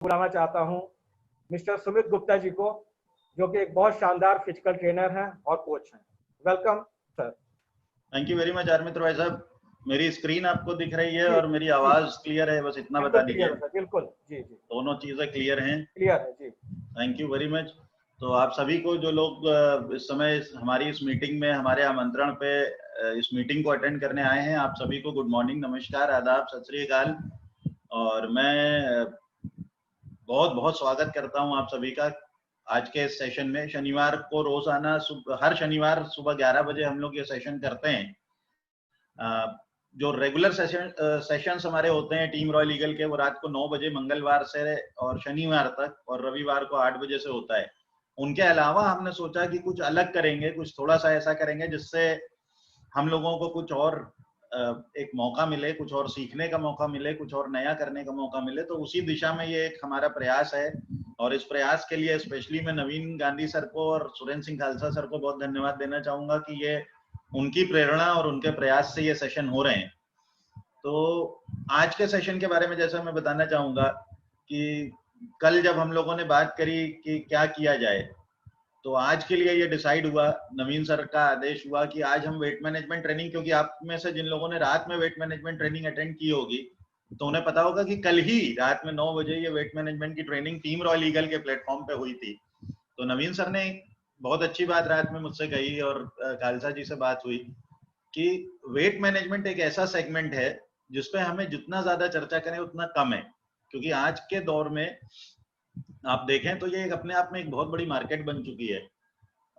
बुलाना चाहता हूं मिस्टर सुमित गुप्ता जी को, जो कि एक बहुत शानदार फिजिकल ट्रेनर हैं और कोच हैं। Welcome sir. Thank you very much आर्मित्र भाई साहब। मेरी स्क्रीन आपको दिख रही है और मेरी जी, आवाज क्लियर है, बस इतना बता बिल्कुल दीजिए। क्लियर है सर, बिल्कुल जी जी, दोनों चीजें क्लियर हैं? क्लियर है जी। Thank you very much. तो आप सभी को जो लोग इस समय हमारी इस मीटिंग में हमारे आमंत्रण पे इस मीटिंग को अटेंड करने आए हैं, आप सभी को गुड मॉर्निंग, नमस्कार, आदाब, सत श्री अकाल। और मैं बहुत बहुत स्वागत करता हूं आप सभी का आज के इस सेशन में। शनिवार को रोजाना हर शनिवार सुबह 11 बजे हम लोग ये सेशन करते हैं। जो रेगुलर सेशंस हमारे होते हैं टीम रॉयल ईगल के, वो रात को 9 बजे मंगलवार से और शनिवार तक, और रविवार को 8 बजे से होता है। उनके अलावा हमने सोचा कि कुछ अलग करेंगे, कुछ थोड़ा सा ऐसा करेंगे जिससे हम लोगों को कुछ और एक मौका मिले, कुछ और सीखने का मौका मिले, कुछ और नया करने का मौका मिले। तो उसी दिशा में ये एक हमारा प्रयास है, और इस प्रयास के लिए स्पेशली मैं नवीन गांधी सर को और सुरेंद्र सिंह खालसा सर को बहुत धन्यवाद देना चाहूंगा कि ये उनकी प्रेरणा और उनके प्रयास से ये सेशन हो रहे हैं। तो आज के सेशन के बारे में जैसा मैं बताना चाहूंगा कि कल जब हम लोगों ने बात करी कि क्या किया जाए, तो आज के लिए ये डिसाइड हुआ, नवीन सर का आदेश हुआ कि आज हम वेट मैनेजमेंट ट्रेनिंग, क्योंकि आप में से जिन लोगों ने रात में वेट मैनेजमेंट ट्रेनिंग अटेंड की होगी तो उन्हें पता होगा कि कल ही रात में 9 बजे ये वेट मैनेजमेंट की ट्रेनिंग टीम रॉयल ईगल के प्लेटफॉर्म पे हुई थी। तो नवीन सर ने बहुत अच्छी बात रात में मुझसे कही और खालसा जी से बात हुई कि वेट मैनेजमेंट एक ऐसा सेगमेंट है जिसपे हमें जितना ज्यादा चर्चा करें उतना कम है, क्योंकि आज के दौर में आप देखें तो ये अपने आप में एक बहुत बड़ी मार्केट बन चुकी है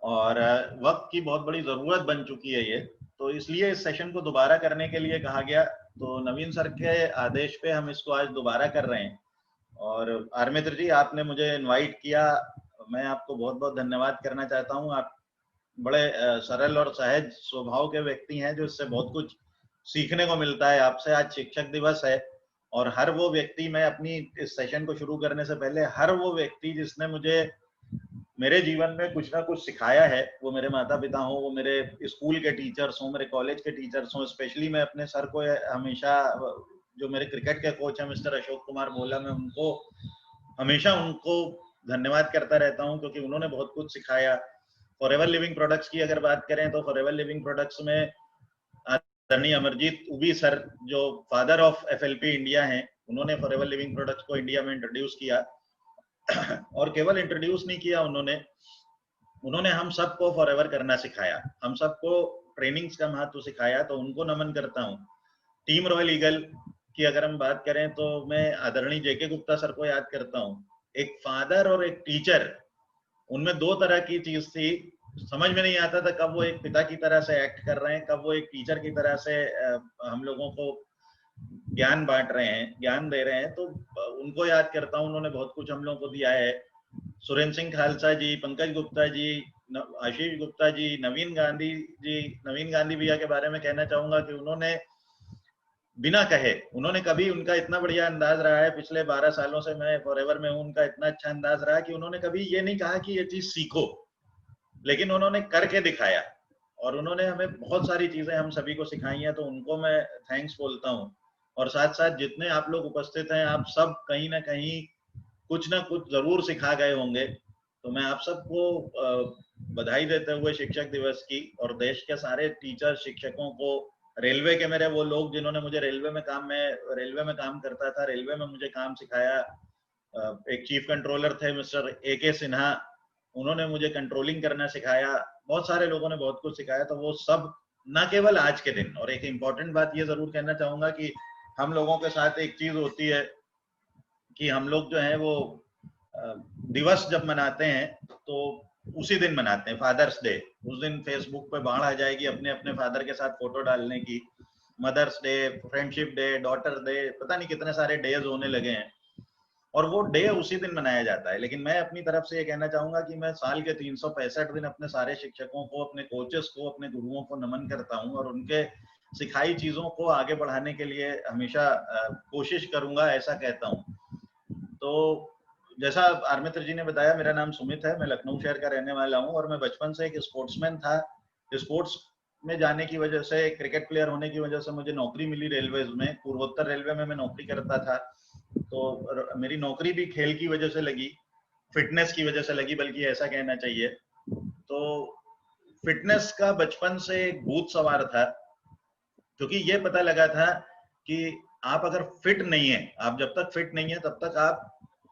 और वक्त की बहुत बड़ी जरूरत बन चुकी है ये। तो इसलिए इस सेशन को दोबारा करने के लिए कहा गया। तो नवीन सर के आदेश पे हम इसको आज दोबारा कर रहे हैं। और आर्मित्र जी, आपने मुझे इनवाइट किया, मैं आपको बहुत बहुत धन्यवाद करना चाहता हूँ। आप बड़े सरल और सहज स्वभाव के व्यक्ति हैं, जो इससे बहुत कुछ सीखने को मिलता है आपसे। आज शिक्षक दिवस है और हर वो व्यक्ति, मैं अपनी इस सेशन को शुरू करने से पहले, हर वो व्यक्ति जिसने मुझे मेरे जीवन में कुछ ना कुछ सिखाया है, वो मेरे माता पिता हो, वो मेरे स्कूल के टीचर्स हो, मेरे कॉलेज के टीचर्स हो। स्पेशली मैं अपने सर को हमेशा, जो मेरे क्रिकेट के कोच हैं मिस्टर अशोक कुमार बोला, मैं उनको हमेशा उनको धन्यवाद करता रहता हूँ, क्योंकि उन्होंने बहुत कुछ सिखाया। फॉरएवर लिविंग प्रोडक्ट्स की अगर बात करें तो फॉरएवर लिविंग प्रोडक्ट्स में आदरणीय अमरजीत उबी सर, जो फादर ऑफ एफएलपी इंडिया हैं, उन्होंने फॉरएवर लिविंग प्रोडक्ट्स को इंडिया में इंट्रोड्यूस किया। और केवल इंट्रोड्यूस नहीं किया उन्होंने हम सबको फॉरएवर करना सिखाया, हम सबको ट्रेनिंग्स का महत्व सिखाया। तो उनको नमन करता हूँ। टीम रॉयल ईगल की अगर हम बात करें तो मैं आदरणीय जेके गुप्ता सर को याद करता हूँ। एक फादर और एक टीचर, उनमें दो तरह की चीज थी। समझ में नहीं आता था कब वो एक पिता की तरह से एक्ट कर रहे हैं, कब वो एक टीचर की तरह से हम लोगों को ज्ञान बांट रहे हैं, ज्ञान दे रहे हैं। तो उनको याद करता हूँ, उन्होंने बहुत कुछ हम लोगों को दिया है। सुरेंद्र सिंह खालसा जी, पंकज गुप्ता जी, आशीष गुप्ता जी, नवीन गांधी जी। नवीन गांधी भैया के बारे में कहना चाहूंगा कि उन्होंने बिना कहे, उन्होंने कभी, उनका इतना बढ़िया अंदाज रहा है, पिछले 12 सालों से मैं फॉरएवर में हूं, उनका इतना अच्छा अंदाज रहा कि उन्होंने कभी ये नहीं कहा कि ये चीज सीखो, लेकिन उन्होंने करके दिखाया। और उन्होंने हमें बहुत सारी चीजें हम सभी को सिखाई हैं, तो उनको मैं थैंक्स बोलता हूँ। और साथ साथ जितने आप लोग उपस्थित हैं, आप सब कहीं ना कहीं कुछ ना कुछ जरूर सिखा गए होंगे। तो मैं आप सबको बधाई देते हुए शिक्षक दिवस की, और देश के सारे टीचर शिक्षकों को, रेलवे के मेरे वो लोग जिन्होंने मुझे रेलवे में काम करता था, रेलवे में मुझे काम सिखाया। एक चीफ कंट्रोलर थे मिस्टर AK सिन्हा, उन्होंने मुझे कंट्रोलिंग करना सिखाया। बहुत सारे लोगों ने बहुत कुछ सिखाया। तो वो सब न केवल आज के दिन, और एक इम्पॉर्टेंट बात ये जरूर कहना चाहूंगा कि हम लोगों के साथ एक चीज होती है कि हम लोग जो है वो दिवस जब मनाते हैं तो उसी दिन मनाते हैं, फादर्स डे। उस दिन फेसबुक पे बाढ़ आ जाएगी अपने अपने फादर के साथ फोटो डालने की। Mother's day, friendship day, daughter day, पता नहीं कितने सारे डेज होने लगे हैं, और वो डे उसी दिन मनाया जाता है। लेकिन मैं अपनी तरफ से ये कहना चाहूंगा कि मैं साल के 365 दिन अपने सारे शिक्षकों को, अपने कोचेस को, अपने गुरुओं को नमन करता हूँ, और उनके सिखाई चीजों को आगे बढ़ाने के लिए हमेशा कोशिश करूंगा, ऐसा कहता हूँ। तो जैसा आर्मित्र जी ने बताया, मेरा नाम सुमित है, मैं लखनऊ शहर का रहने वाला हूँ, और मैं बचपन से एक स्पोर्ट्समैन था। स्पोर्ट्स में जाने की वजह से, क्रिकेट प्लेयर होने की वजह से मुझे नौकरी मिली रेलवे में, पूर्वोत्तर रेलवे में मैं नौकरी करता था। तो मेरी नौकरी भी खेल की वजह से लगी, फिटनेस की वजह से लगी, बल्कि ऐसा कहना चाहिए। तो फिटनेस का बचपन से एक भूत सवार था, क्योंकि ये पता लगा था कि आप अगर फिट नहीं है, आप जब तक फिट नहीं है तब तक आप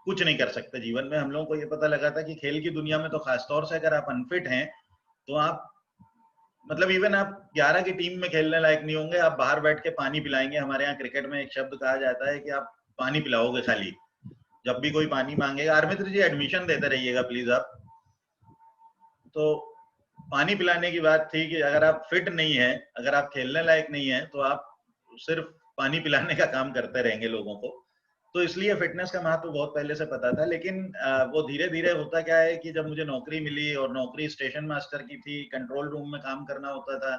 कुछ नहीं कर सकते जीवन में। हम लोगों को ये पता लगा था कि खेल की दुनिया में तो खासतौर से अगर आप अनफिट हैं तो आप मतलब इवन आप 11 की टीम में खेलने लायक नहीं होंगे। आप बाहर बैठ के पानी पिलाएंगे। हमारे यहाँ क्रिकेट में एक शब्द कहा जाता है कि आप पानी पिलाओगे खाली, जब भी कोई पानी मांगेगा। आर्मित्र जी एडमिशन देते रहिएगा प्लीज आप। तो पानी पिलाने की बात थी कि अगर आप फिट नहीं है, अगर आप खेलने लायक नहीं है, तो आप सिर्फ पानी पिलाने का काम करते रहेंगे लोगों को। तो इसलिए फिटनेस का महत्व बहुत पहले से पता था। लेकिन वो धीरे धीरे होता क्या है कि जब मुझे नौकरी मिली और नौकरी स्टेशन मास्टर की थी, कंट्रोल रूम में काम करना होता था,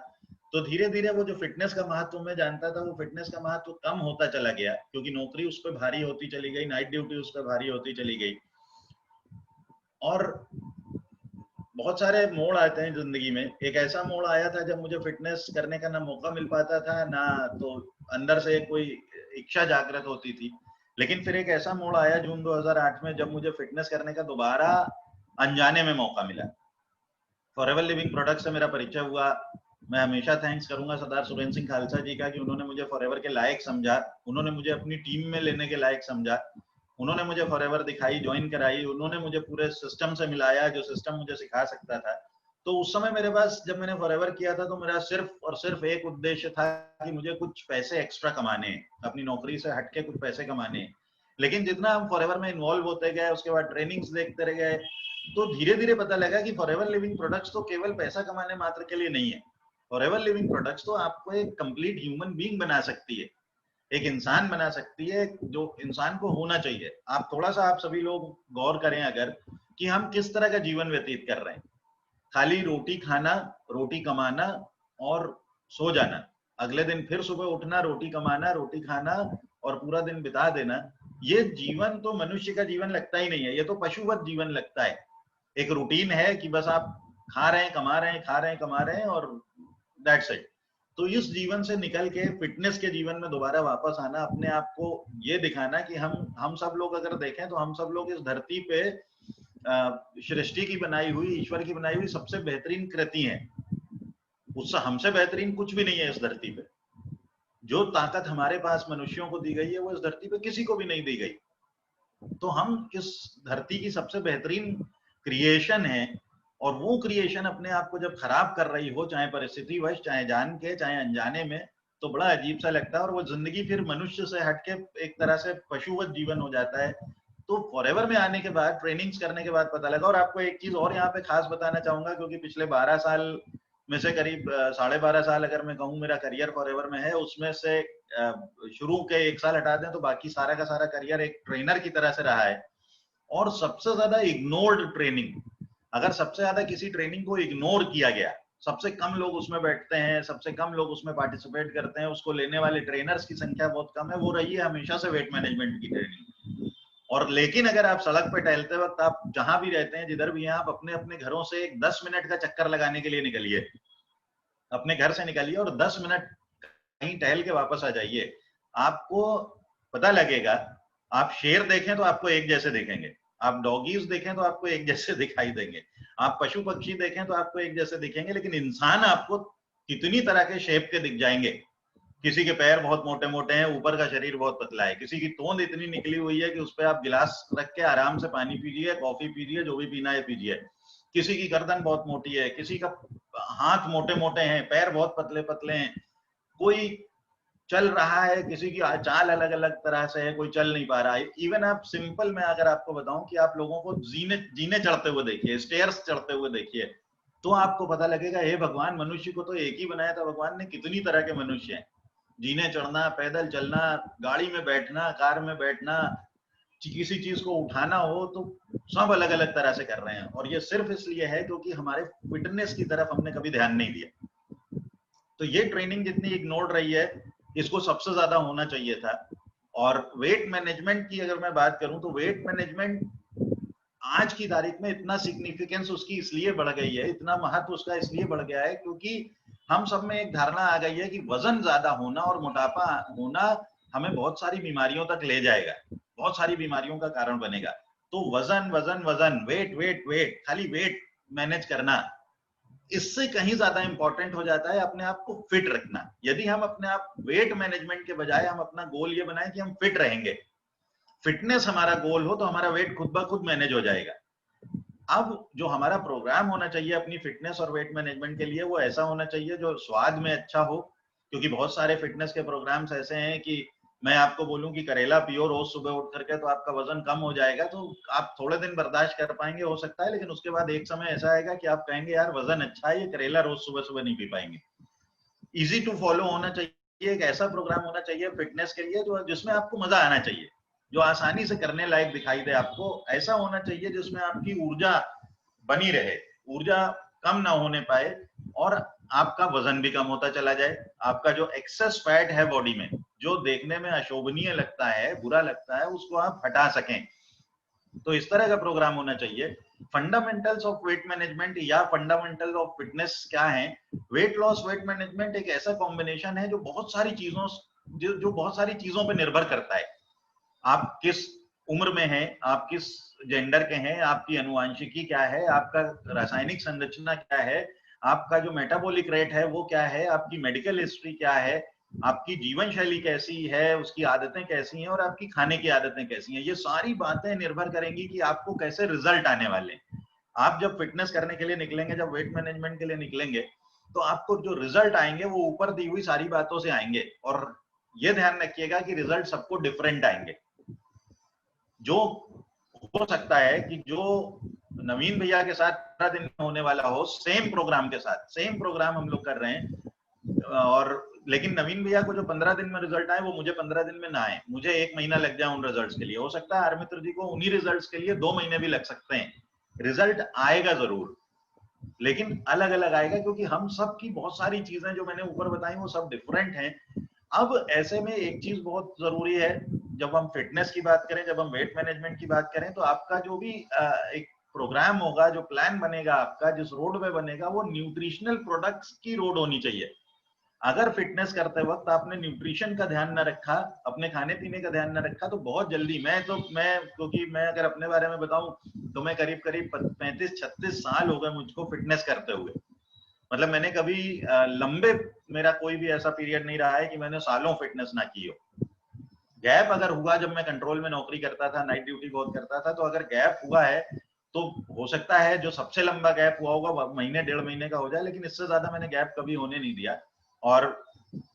तो धीरे धीरे वो जो फिटनेस का महत्व मैं जानता था, वो फिटनेस का महत्व कम होता चला गया, क्योंकि नौकरी उस पर भारी होती चली गई, नाइट ड्यूटी उस पर भारी होती चली गई। और बहुत सारे मोड़ आते हैं जिंदगी में। एक ऐसा मोड़ आया था जब मुझे फिटनेस करने का ना मौका मिल पाता था, ना तो अंदर से कोई इच्छा जागृत होती थी। लेकिन फिर एक ऐसा मोड़ आया जून 2008 में, जब मुझे फिटनेस करने का दोबारा अनजाने में मौका मिला। फॉरएवर लिविंग प्रोडक्ट से मेरा परिचय हुआ। मैं हमेशा थैंक्स करूंगा सरदार सुरेंद्र सिंह खालसा जी का कि उन्होंने मुझे फॉरएवर के लायक समझा, उन्होंने मुझे अपनी टीम में लेने के लायक समझा, उन्होंने मुझे फॉरएवर दिखाई, ज्वाइन कराई, उन्होंने मुझे पूरे सिस्टम से मिलाया जो सिस्टम मुझे सिखा सकता था। तो उस समय मेरे पास, जब मैंने फॉरएवर किया था, तो मेरा सिर्फ और सिर्फ एक उद्देश्य था कि मुझे कुछ पैसे एक्स्ट्रा कमाने हैं, अपनी नौकरी से हटके कुछ पैसे कमाने हैं। लेकिन जितना हम फॉरएवर में इन्वॉल्व होते गए, उसके बाद ट्रेनिंग्स देखते रह गए, तो धीरे धीरे पता लगा कि फॉरएवर लिविंग प्रोडक्ट्स तो केवल पैसा कमाने मात्र के लिए नहीं है। फॉरएवर लिविंग प्रोडक्ट्स तो आपको एक कंप्लीट ह्यूमन बीइंग बना सकती है, एक इंसान बना सकती है, जो इंसान को होना चाहिए। आप थोड़ा सा, आप सभी लोग गौर करें अगर, कि हम किस तरह का जीवन व्यतीत कर रहे हैं। खाली रोटी खाना, रोटी कमाना और सो जाना, अगले दिन फिर सुबह उठना, रोटी कमाना, रोटी खाना और पूरा दिन बिता देना। ये जीवन तो मनुष्य का जीवन लगता ही नहीं है, ये तो पशुवत जीवन लगता है। एक रूटीन है कि बस आप खा रहे हैं, कमा रहे हैं, खा रहे हैं, कमा रहे हैं, और दैट्स इट। तो इस जीवन से निकल के फिटनेस के जीवन में दोबारा वापस आना, अपने आप को ये दिखाना कि हम सब लोग अगर देखें तो हम सब लोग इस धरती पे सृष्टि की बनाई हुई, ईश्वर की बनाई हुई सबसे बेहतरीन कृति है। उससे हमसे बेहतरीन कुछ भी नहीं है इस धरती पे। जो ताकत हमारे पास मनुष्यों को दी गई है, वो इस धरती पे किसी को भी नहीं दी गई। तो हम इस धरती की सबसे बेहतरीन क्रिएशन है, और वो क्रिएशन अपने आप को जब खराब कर रही हो, चाहे परिस्थितिवश, चाहे जान के, चाहे अनजाने में, तो बड़ा अजीब सा लगता है। और वो जिंदगी फिर मनुष्य से हटके एक तरह से पशुवत जीवन हो जाता है। तो फॉरएवर में आने के बाद, ट्रेनिंग्स करने के बाद पता लगा। और आपको एक चीज और यहाँ पे खास बताना चाहूंगा, क्योंकि पिछले 12 साल में से करीब 12.5 साल अगर मैं कहूँ मेरा करियर फॉरएवर में है, उसमें से शुरू के 1 साल हटा दें तो बाकी सारा का सारा करियर एक ट्रेनर की तरह से रहा है। और सबसे ज्यादा इग्नोर्ड ट्रेनिंग, अगर सबसे ज्यादा किसी ट्रेनिंग को इग्नोर किया गया, सबसे कम लोग उसमें बैठते हैं, सबसे कम लोग उसमें पार्टिसिपेट करते हैं, उसको लेने वाले ट्रेनर्स की संख्या बहुत कम है, वो रही है हमेशा से वेट मैनेजमेंट की ट्रेनिंग। और लेकिन अगर आप सड़क पे टहलते वक्त, आप जहां भी रहते हैं, जिधर भी हैं, आप अपने अपने घरों से एक 10 मिनट का चक्कर लगाने के लिए निकलिए, अपने घर से निकलिए और 10 मिनट कहीं टहल के वापस आ जाइए। आपको पता लगेगा, आप शेर देखें तो आपको एक जैसे दिखेंगे, आप डॉगीज देखें तो आपको एक जैसे दिखाई देंगे, आप पशु पक्षी देखें तो आपको एक जैसे दिखेंगे, लेकिन इंसान आपको कितनी तरह के शेप के दिख जाएंगे। किसी के पैर बहुत मोटे मोटे हैं, ऊपर का शरीर बहुत पतला है, किसी की तोंद इतनी निकली हुई है कि उस पर आप गिलास रख के आराम से पानी पीजिए, कॉफी पीजिए, जो भी पीना है पीजिए। किसी की गर्दन बहुत मोटी है, किसी का हाथ मोटे मोटे हैं, पैर बहुत पतले पतले हैं, कोई चल रहा है, किसी की चाल अलग अलग तरह से है, कोई चल नहीं पा रहा है। इवन आप सिंपल, मैं अगर आपको बताऊं कि आप लोगों को जीने जीने चढ़ते हुए देखिए, स्टेयर्स चढ़ते हुए देखिए, तो आपको पता लगेगा, हे भगवान, मनुष्य को तो एक ही बनाया था भगवान ने, कितनी तरह के मनुष्य हैं। जीने चढ़ना, पैदल चलना, गाड़ी में बैठना, कार में बैठना, किसी चीज को उठाना हो तो सब अलग अलग तरह से कर रहे हैं। और ये सिर्फ इसलिए है क्योंकि हमारे फिटनेस की तरफ हमने कभी ध्यान नहीं दिया। तो ये ट्रेनिंग जितनी इग्नोर्ड रही है, इसको सबसे ज्यादा होना चाहिए था। और वेट मैनेजमेंट की अगर मैं बात करूं, तो वेट मैनेजमेंट आज की तारीख में इतना सिग्निफिकेंस उसकी इसलिए बढ़ गई है, इतना महत्व उसका इसलिए बढ़ गया है, क्योंकि हम सब में एक धारणा आ गई है कि वजन ज्यादा होना और मोटापा होना हमें बहुत सारी बीमारियों तक ले जाएगा। बहुत सारी बीमारियों का कारण बनेगा। तो वजन वजन वजन, वेट वेट वेट, खाली वेट मैनेज करना, इससे कहीं ज्यादा इंपॉर्टेंट हो जाता है अपने आप को फिट रखना। यदि हम अपने आप वेट मैनेजमेंट के बजाय हम अपना गोल ये बनाएं कि हम फिट रहेंगे, फिटनेस हमारा गोल हो, तो हमारा वेट खुद ब खुद मैनेज हो जाएगा। अब जो हमारा प्रोग्राम होना चाहिए अपनी फिटनेस और वेट मैनेजमेंट के लिए, वो ऐसा होना चाहिए जो स्वाद में अच्छा हो, क्योंकि बहुत सारे फिटनेस के प्रोग्राम्स ऐसे हैं कि मैं आपको बोलूं कि करेला पियो रोज सुबह उठ करके तो आपका वजन कम हो जाएगा, तो आप थोड़े दिन बर्दाश्त कर पाएंगे हो सकता है, लेकिन उसके बाद एक समय ऐसा आएगा कि आप कहेंगे यार वजन अच्छा है, ये करेला रोज सुबह सुबह नहीं पी पाएंगे। इजी टू फॉलो होना चाहिए, एक ऐसा प्रोग्राम होना चाहिए फिटनेस के लिए जो जिसमें आपको मजा आना चाहिए, जो आसानी से करने लायक दिखाई दे आपको। ऐसा होना चाहिए जिसमें आपकी ऊर्जा बनी रहे, ऊर्जा कम ना होने पाए, और आपका वजन भी कम होता चला जाए। आपका जो एक्सेस फैट है बॉडी में, जो देखने में अशोभनीय लगता है, बुरा लगता है, उसको आप हटा सकें। तो इस तरह का प्रोग्राम होना चाहिए। फंडामेंटल्स ऑफ वेट मैनेजमेंट या फंडामेंटल ऑफ फिटनेस क्या है? वेट लॉस वेट मैनेजमेंट एक ऐसा कॉम्बिनेशन है जो बहुत सारी चीजों जो बहुत सारी चीजों पर निर्भर करता है। आप किस उम्र में हैं, आप किस जेंडर के हैं, आपकी अनुवांशिकी क्या है, आपका रासायनिक संरचना क्या है, आपका जो मेटाबॉलिक रेट है वो क्या है, आपकी मेडिकल हिस्ट्री क्या है, आपकी जीवन शैली कैसी है, उसकी आदतें कैसी हैं, और आपकी खाने की आदतें कैसी हैं। ये सारी बातें निर्भर करेंगी कि आपको कैसे रिजल्ट आने वाले हैं। आप जब फिटनेस करने के लिए निकलेंगे, जब वेट मैनेजमेंट के लिए निकलेंगे, तो आपको जो रिजल्ट आएंगे वो ऊपर दी हुई सारी बातों से आएंगे। और ये ध्यान रखिएगा कि रिजल्ट सबको डिफरेंट आएंगे। जो हो सकता है कि जो नवीन भैया के साथ 15 दिन में होने वाला हो, सेम प्रोग्राम के साथ, सेम प्रोग्राम हम लोग कर रहे हैं, और लेकिन नवीन भैया को जो 15 दिन में रिजल्ट आए वो मुझे 15 दिन में ना आए, मुझे 1 महीना लग जाए उन रिजल्ट्स के लिए। हो सकता है हरमित्र जी को उन्हीं रिजल्ट्स के लिए 2 महीने भी लग सकते हैं। रिजल्ट आएगा जरूर, लेकिन अलग अलग आएगा, क्योंकि हम सब की बहुत सारी चीजें जो मैंने ऊपर बताई वो सब डिफरेंट हैं। अब ऐसे में एक चीज बहुत जरूरी है, जब हम फिटनेस की बात करें, जब हम वेट मैनेजमेंट की बात करें, तो आपका जो भी एक प्रोग्राम होगा, जो प्लान बनेगा आपका, जिस रोड पे बनेगा, वो न्यूट्रिशनल प्रोडक्ट्स की रोड होनी चाहिए। अगर फिटनेस करते वक्त आपने न्यूट्रिशन का ध्यान न रखा, अपने खाने पीने का ध्यान न रखा, तो बहुत जल्दी क्योंकि मैं अगर अपने बारे में बताऊं तो मैं करीब करीब 35-36 साल हो गए मुझको फिटनेस करते हुए। मतलब मैंने कभी लंबे, मेरा कोई भी ऐसा पीरियड नहीं रहा है कि मैंने सालों फिटनेस ना की हो। गैप अगर हुआ, जब मैं कंट्रोल में नौकरी करता था, नाइट ड्यूटी बहुत करता था, तो अगर गैप हुआ है तो हो सकता है जो सबसे लंबा गैप हुआ होगा महीने 1.5 महीने का हो जाए, लेकिन इससे ज्यादा मैंने गैप कभी होने नहीं दिया। और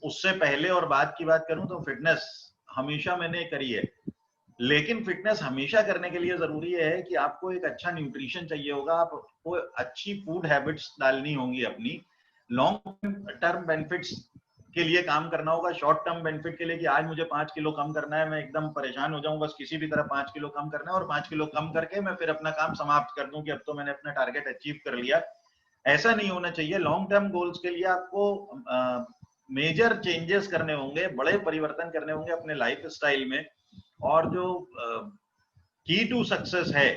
उससे पहले और बाद की बात करूं तो फिटनेस हमेशा मैंने करी है। लेकिन फिटनेस हमेशा करने के लिए जरूरी है कि आपको एक अच्छा न्यूट्रिशन चाहिए होगा, आपको अच्छी फूड हैबिट्स डालनी होंगी अपनी, लॉन्ग टर्म बेनिफिट्स के लिए काम करना होगा। शॉर्ट टर्म बेनिफिट के लिए कि आज मुझे 5 किलो कम करना है, मैं एकदम परेशान हो जाऊं, बस किसी भी तरह 5 किलो कम करना है, और 5 किलो कम करके मैं फिर अपना काम समाप्त कर दूं कि अब तो मैंने अपना टारगेट अचीव कर लिया। ऐसा नहीं होना चाहिए। लॉन्ग टर्म गोल्स के लिए आपको मेजर चेंजेस करने होंगे, बड़े परिवर्तन करने होंगे अपने लाइफ स्टाइल में। और जो की टू सक्सेस है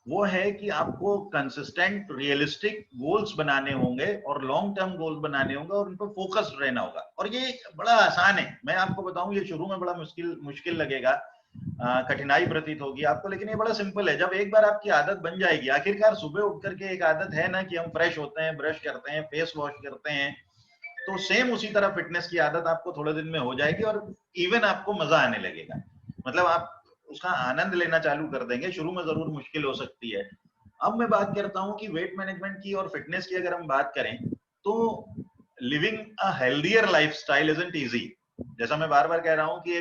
वो है कि आपको कंसिस्टेंट रियलिस्टिक गोल्स बनाने होंगे और लॉन्ग टर्म गोल्स बनाने होंगे, और उन पर फोकस्ड रहना होगा। और ये बड़ा आसान है, मैं आपको बताऊं, ये शुरू में बड़ा मुश्किल लगेगा, कठिनाई प्रतीत होगी आपको, लेकिन ये बड़ा सिंपल है। जब एक बार आपकी आदत बन जाएगी, आखिरकार सुबह उठ करके एक आदत है ना कि हम फ्रेश होते हैं, ब्रश करते हैं, फेस वॉश करते हैं, तो सेम उसी तरह फिटनेस की आदत आपको थोड़े दिन में हो जाएगी, और इवन आपको मजा आने लगेगा। मतलब आप उसका आनंद लेना चालू कर देंगे। शुरू में जरूर मुश्किल हो सकती है। अब मैं बात करता हूं कि वेट मैनेजमेंट की और फिटनेस की अगर हम बात करें, तो living a healthier lifestyle isn't easy. जैसा मैं बार बार कह रहा हूं कि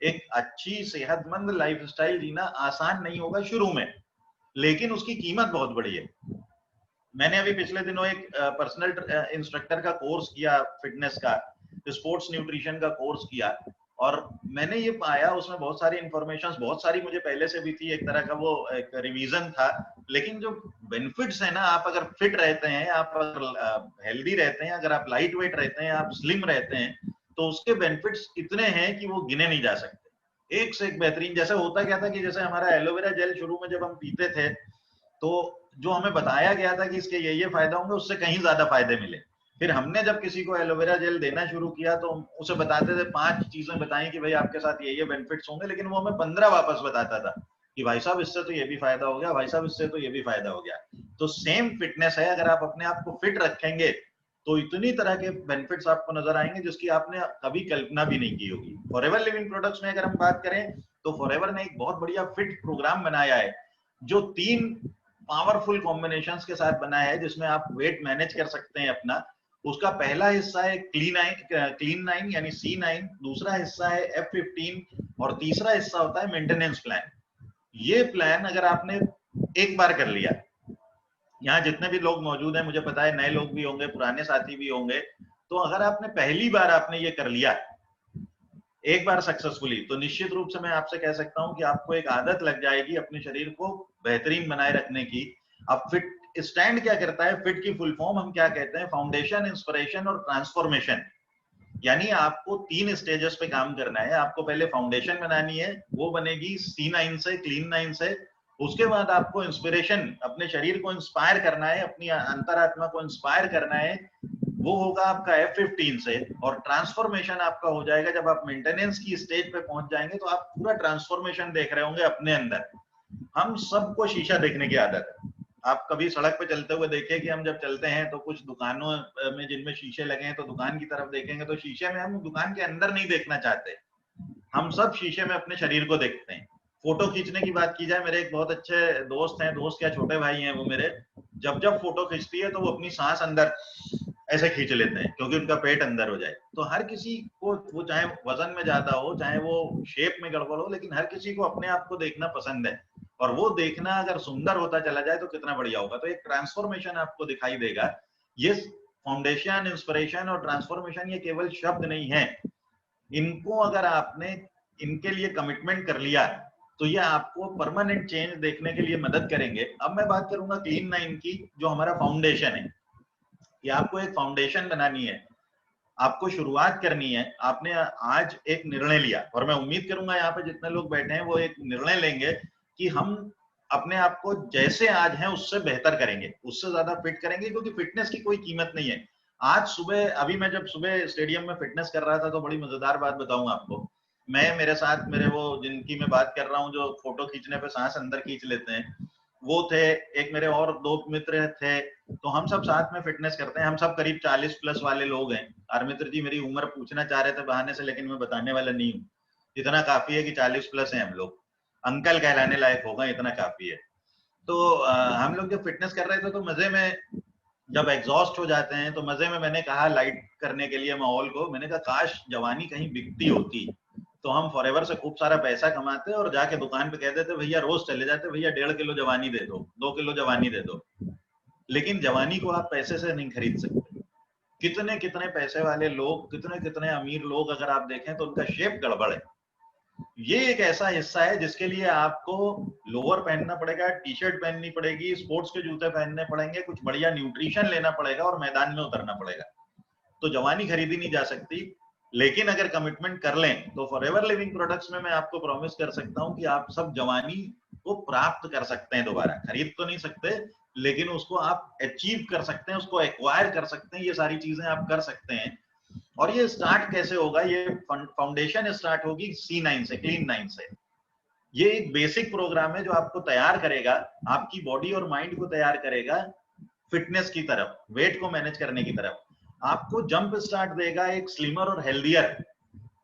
एक अच्छी सेहतमंद लाइफस्टाइल जीना आसान नहीं होगा शुरू में, लेकिन उसकी कीमत बहुत बड़ी है। मैंने अभी पिछले दिनों एक पर्सनल इंस्ट्रक्टर का कोर्स किया, फिटनेस का, स्पोर्ट्स न्यूट्रिशन का कोर्स किया, और मैंने ये पाया उसमें बहुत सारी इंफॉर्मेशन, बहुत सारी मुझे पहले से भी थी, एक तरह का वो एक रिवीजन था, लेकिन जो बेनिफिट्स है ना, आप अगर फिट रहते हैं, आप अगर हेल्दी रहते हैं, अगर आप लाइट वेट रहते हैं, आप स्लिम रहते हैं, तो उसके बेनिफिट्स इतने हैं कि वो गिने नहीं जा सकते। एक से एक बेहतरीन। जैसे होता क्या था कि जैसे हमारा एलोवेरा जेल शुरू में जब हम पीते थे, तो जो हमें बताया गया था कि इसके ये फायदा होंगे, उससे कहीं ज्यादा फायदे मिले। फिर हमने जब किसी को एलोवेरा जेल देना शुरू किया तो उसे बताते थे 5 चीजें बताई कि भाई आपके साथ ये बेनिफिट्स होंगे, लेकिन वो हमें 15 वापस बताता था कि भाई साहब इससे तो ये भी फायदा हो गया, भाई साहब इससे तो ये भी फायदा हो गया। तो सेम फिटनेस है, अगर आप अपने आप को फिट रखेंगे तो इतनी तरह के बेनिफिट्स आपको नजर आएंगे जिसकी आपने कभी कल्पना भी नहीं की होगी। फॉरएवर लिविंग प्रोडक्ट्स में अगर हम बात करें तो फॉरएवर ने एक बहुत बढ़िया फिट प्रोग्राम बनाया है जो 3 पावरफुल कॉम्बिनेशंस के साथ बनाया है, जिसमें आप वेट मैनेज कर सकते हैं अपना। उसका पहला हिस्सा है क्लीन 9 यानी C9, दूसरा हिस्सा है F15 और तीसरा हिस्सा होता है मेंटेनेंस प्लान। ये प्लान अगर आपने एक बार कर लिया, यहाँ जितने भी लोग मौजूद हैं मुझे पता है नए लोग भी होंगे, पुराने साथी भी होंगे, तो अगर आपने पहली बार आपने ये कर लिया एक बार सक्सेसफुली, तो निश्चित रूप से मैं आपसे कह सकता हूं कि आपको एक आदत लग जाएगी अपने शरीर को बेहतरीन बनाए रखने की। अब फिट स्टैंड क्या करता है, फिट की फुल फॉर्म हम क्या कहते हैं, फाउंडेशन, इंस्पिरेशन और ट्रांसफॉर्मेशन। यानी आपको 3 स्टेजेस पे काम करना है। आपको पहले फाउंडेशन बनानी है, वो बनेगी C9 से, क्लीन 9 से। उसके बाद आपको इंस्पिरेशन, अपने शरीर को इंस्पायर करना है, अपनी अंतरात्मा को इंस्पायर करना है, वो होगा आपका F15 से। और ट्रांसफॉर्मेशन आपका हो जाएगा जब आप मेंटेनेंस की स्टेज पे पहुंच जाएंगे, तो आप पूरा ट्रांसफॉर्मेशन देख रहे होंगे अपने अंदर। हम सबको शीशा देखने की आदत है। आप कभी सड़क पे चलते हुए देखिए कि हम जब चलते हैं तो कुछ दुकानों में जिनमें शीशे लगे हैं तो दुकान की तरफ देखेंगे तो शीशे में हम दुकान के अंदर नहीं देखना चाहते, हम सब शीशे में अपने शरीर को देखते हैं। फोटो खींचने की बात की जाए, मेरे एक बहुत अच्छे दोस्त हैं, दोस्त क्या छोटे भाई हैं वो मेरे, जब जब फोटो खींचती है तो वो अपनी सांस अंदर ऐसे खींच लेते हैं क्योंकि उनका पेट अंदर हो जाए। तो हर किसी को, वो चाहे वजन में ज्यादा हो, चाहे वो शेप में गड़बड़ हो, लेकिन हर किसी को अपने आप को देखना पसंद है। और वो देखना अगर सुंदर होता चला जाए तो कितना बढ़िया होगा। तो एक ट्रांसफॉर्मेशन आपको दिखाई देगा। ये फाउंडेशन, इंस्पिरेशन और ट्रांसफॉर्मेशन ये केवल शब्द नहीं है, इनको अगर आपने इनके लिए कमिटमेंट कर लिया तो ये आपको परमानेंट चेंज देखने के लिए मदद करेंगे। अब मैं बात करूंगा क्लीन 9 की, जो हमारा फाउंडेशन है। कि आपको एक फाउंडेशन बनानी है, आपको शुरुआत करनी है। आपने आज एक निर्णय लिया, और मैं उम्मीद करूंगा यहाँ पे जितने लोग बैठे हैं वो एक निर्णय लेंगे कि हम अपने आप को जैसे आज हैं उससे बेहतर करेंगे, उससे ज्यादा फिट करेंगे, क्योंकि फिटनेस की कोई कीमत नहीं है। आज सुबह, अभी मैं जब सुबह स्टेडियम में फिटनेस कर रहा था तो बड़ी मजेदार बात बताऊंगा आपको। मैं, मेरे साथ मेरे वो जिनकी मैं बात कर रहा हूँ जो फोटो खींचने पे सांस अंदर खींच लेते हैं, वो थे, एक मेरे और 2 मित्र थे। तो हम सब साथ में फिटनेस करते हैं। हम सब करीब 40 प्लस वाले लोग हैं। और मित्र जी मेरी उम्र पूछना चाह रहे थे बहाने से, लेकिन मैं बताने वाला नहीं हूँ। इतना काफी है कि 40 प्लस हैं हम लोग, अंकल कहलाने लायक होगा, इतना काफी है। तो हम लोग जब फिटनेस कर रहे थे तो मजे में जब एग्जॉस्ट हो जाते हैं तो मजे में मैंने कहा, लाइट करने के लिए माहौल को, मैंने कहा काश जवानी कहीं बिकती होती तो हम फॉरएवर से खूब सारा पैसा कमाते और जाके दुकान पे कह देते भैया रोज चले जाते, भैया 1.5 किलो जवानी दे दो, 2 किलो जवानी दे दो। लेकिन जवानी को आप पैसे से नहीं खरीद सकते। कितने कितने पैसे वाले लोग, कितने कितने अमीर लोग अगर आप देखें तो उनका शेप गड़बड़ है। ये एक ऐसा हिस्सा है जिसके लिए आपको लोअर पहनना पड़ेगा, टी शर्ट पहननी पड़ेगी, स्पोर्ट्स के जूते पहनने पड़ेंगे, कुछ बढ़िया न्यूट्रिशन लेना पड़ेगा और मैदान में उतरना पड़ेगा। तो जवानी खरीदी नहीं जा सकती। लेकिन अगर कमिटमेंट कर लें तो फॉरएवर लिविंग प्रोडक्ट्स में मैं आपको प्रॉमिस कर सकता हूं कि आप सब जवानी को प्राप्त कर सकते हैं। दोबारा खरीद तो नहीं सकते, लेकिन उसको आप अचीव कर सकते हैं, उसको एक्वायर कर सकते हैं, ये सारी चीजें आप कर सकते हैं। और ये स्टार्ट कैसे होगा, ये फाउंडेशन स्टार्ट होगी C9 से, क्लीन 9 से। ये एक बेसिक प्रोग्राम है जो आपको तैयार करेगा, आपकी बॉडी और माइंड को तैयार करेगा फिटनेस की तरफ, वेट को मैनेज करने की तरफ। आपको जंप स्टार्ट देगा एक स्लिमर और हेल्दियर,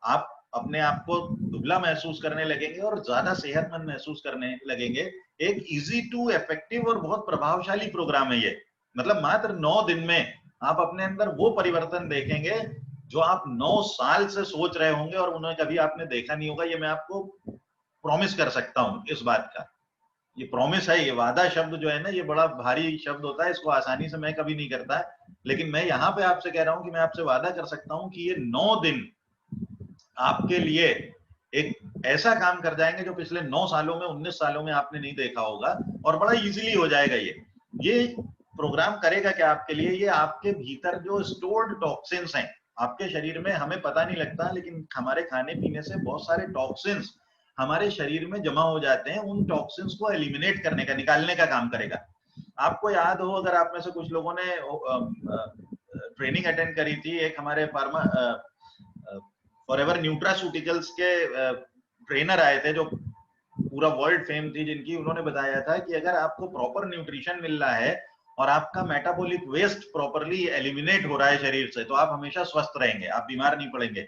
आप अपने आप को दुबला महसूस करने लगेंगे और ज्यादा सेहतमंद महसूस करने लगेंगे। एक इजी टू इफेक्टिव और बहुत प्रभावशाली प्रोग्राम है ये। मतलब मात्र 9 दिन में आप अपने अंदर वो परिवर्तन देखेंगे जो आप 9 साल से सोच रहे होंगे और उन्हें कभी आपने देखा नहीं होगा। ये मैं आपको प्रॉमिस कर सकता हूं इस बात का। ये प्रॉमिस है, ये वादा शब्द जो है ना, ये बड़ा भारी शब्द होता है, इसको आसानी से मैं कभी नहीं करता। लेकिन मैं यहाँ पे आपसे कह रहा हूं कि मैं आपसे वादा कर सकता हूं कि ये 9 दिन आपके लिए एक ऐसा काम कर जाएंगे जो पिछले 9 सालों में, 19 सालों में आपने नहीं देखा होगा, और बड़ा इजीली हो जाएगा। ये प्रोग्राम करेगा क्या आपके लिए, ये आपके भीतर जो स्टोर्ड टॉक्सिन्स हैं आपके शरीर में, हमें पता नहीं लगता, लेकिन हमारे खाने पीने से बहुत सारे टॉक्सिन्स हमारे शरीर में जमा हो जाते हैं। उन टॉक्सिन्स को एलिमिनेट करने का, निकालने का काम करेगा। आपको याद हो, अगर आप में से कुछ लोगों ने ट्रेनिंग अटेंड करी थी, एक हमारे फार्मा फॉरएवर न्यूट्रास्यूटिकल्स के ट्रेनर आए थे जो पूरा वर्ल्ड फेम थी जिनकी, उन्होंने बताया था कि अगर आपको प्रॉपर न्यूट्रिशन मिल रहा है और आपका मेटाबॉलिक वेस्ट प्रॉपरली एलिमिनेट हो रहा है शरीर से, तो आप हमेशा स्वस्थ रहेंगे, आप बीमार नहीं पड़ेंगे।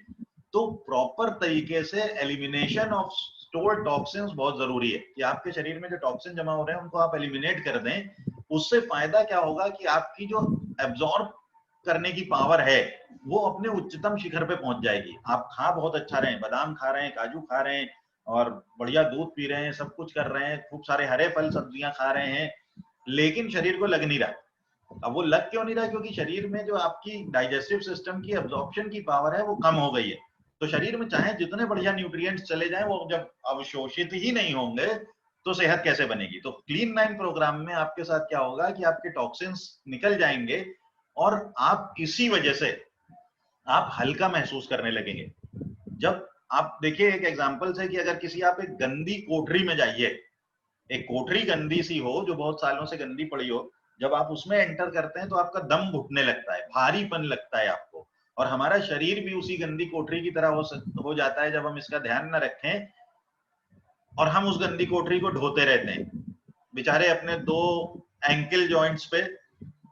तो प्रॉपर तरीके से एलिमिनेशन ऑफ स्टोर्ड टॉक्सिन्स बहुत जरूरी है कि आपके शरीर में जो टॉक्सिन जमा हो रहे हैं उनको आप एलिमिनेट कर दें। उससे फायदा क्या होगा कि आपकी जो एब्जॉर्ब करने की पावर है वो अपने उच्चतम शिखर पे पहुंच जाएगी। आप खा बहुत अच्छा रहे हैं, बादाम खा रहे हैं, काजू खा रहे हैं और बढ़िया दूध पी रहे हैं, सब कुछ कर रहे हैं, खूब सारे हरे फल सब्जियां खा रहे हैं, लेकिन शरीर को लग नहीं रहा। अब वो लग क्यों नहीं रहा? क्योंकि शरीर में जो आपकी डाइजेस्टिव सिस्टम की एब्जॉर्प्शन की पावर है वो कम हो गई है। तो शरीर में चाहे जितने बढ़िया न्यूट्रिएंट्स चले जाएं, वो जब अवशोषित ही नहीं होंगे तो सेहत कैसे बनेगी? तो क्लीन 9 प्रोग्राम में आपके साथ क्या होगा कि आपके टॉक्सिन्स निकल जाएंगे और आप इसी वजह से आप हल्का महसूस करने लगेंगे। जब आप देखिए, एक एग्जांपल से कि अगर किसी आप एक गंदी कोठरी में जाइए, एक कोठरी गंदी सी हो जो बहुत सालों से गंदी पड़ी हो, जब आप उसमें एंटर करते हैं तो आपका दम घुटने लगता है, भारीपन लगता है आपको, और हमारा शरीर भी उसी गंदी कोठरी की तरह हो जाता है जब हम इसका ध्यान न रखें और हम उस गंदी कोठरी को ढोते रहते हैं। बेचारे अपने 2 एंकल जॉइंट्स पे,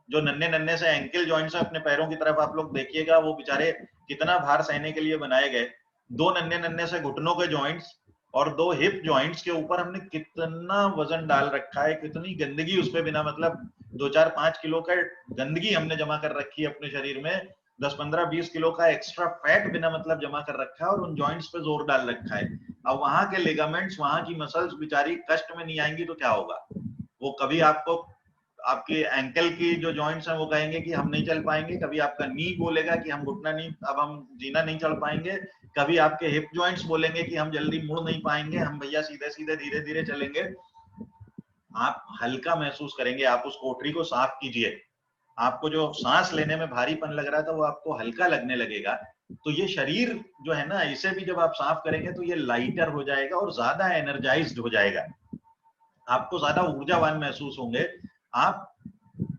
जो नन्हे नन्हे से एंकल जॉइंट्स हैं अपने पैरों की तरफ, आप लोग देखिएगा वो बेचारे कितना भार सहने के लिए बनाए गए। 2 नन्हे नन्हे से घुटनों के जॉइंट्स और 2 हिप जॉइंट्स के ऊपर हमने कितना वजन डाल रखा है, कितनी गंदगी उस पे बिना मतलब 2-4-5 किलो का गंदगी हमने जमा कर रखी है अपने शरीर में, 10-15-20 किलो का एक्स्ट्रा फैट बिना मतलब जमा कर रखा है और उन जॉइंट्स पे जोर डाल रखा है। अब वहां के लिगामेंट्स, वहां की मसल्स बेचारी कष्ट में नहीं आएंगी तो क्या होगा? वो कभी आपको, आपके एंकल की जो जॉइंट्स हैं वो कहेंगे कि हम नहीं चल पाएंगे, कभी आपका नी बोलेगा कि हम घुटना नहीं, अब हम जीना नहीं चढ़ पाएंगे, कभी आपके हिप जॉइंट्स बोलेंगे कि हम जल्दी मुड़ नहीं पाएंगे, हम भैया सीधे सीधे धीरे धीरे चलेंगे। आप हल्का महसूस करेंगे। आप उस कोठरी को साफ कीजिए, आपको जो सांस लेने में भारीपन लग रहा था वो आपको हल्का लगने लगेगा। तो ये शरीर जो है ना, इसे भी जब आप साफ करेंगे तो ये लाइटर हो जाएगा और ज्यादा एनर्जाइज्ड हो जाएगा, आपको ज्यादा ऊर्जावान महसूस होंगे। आप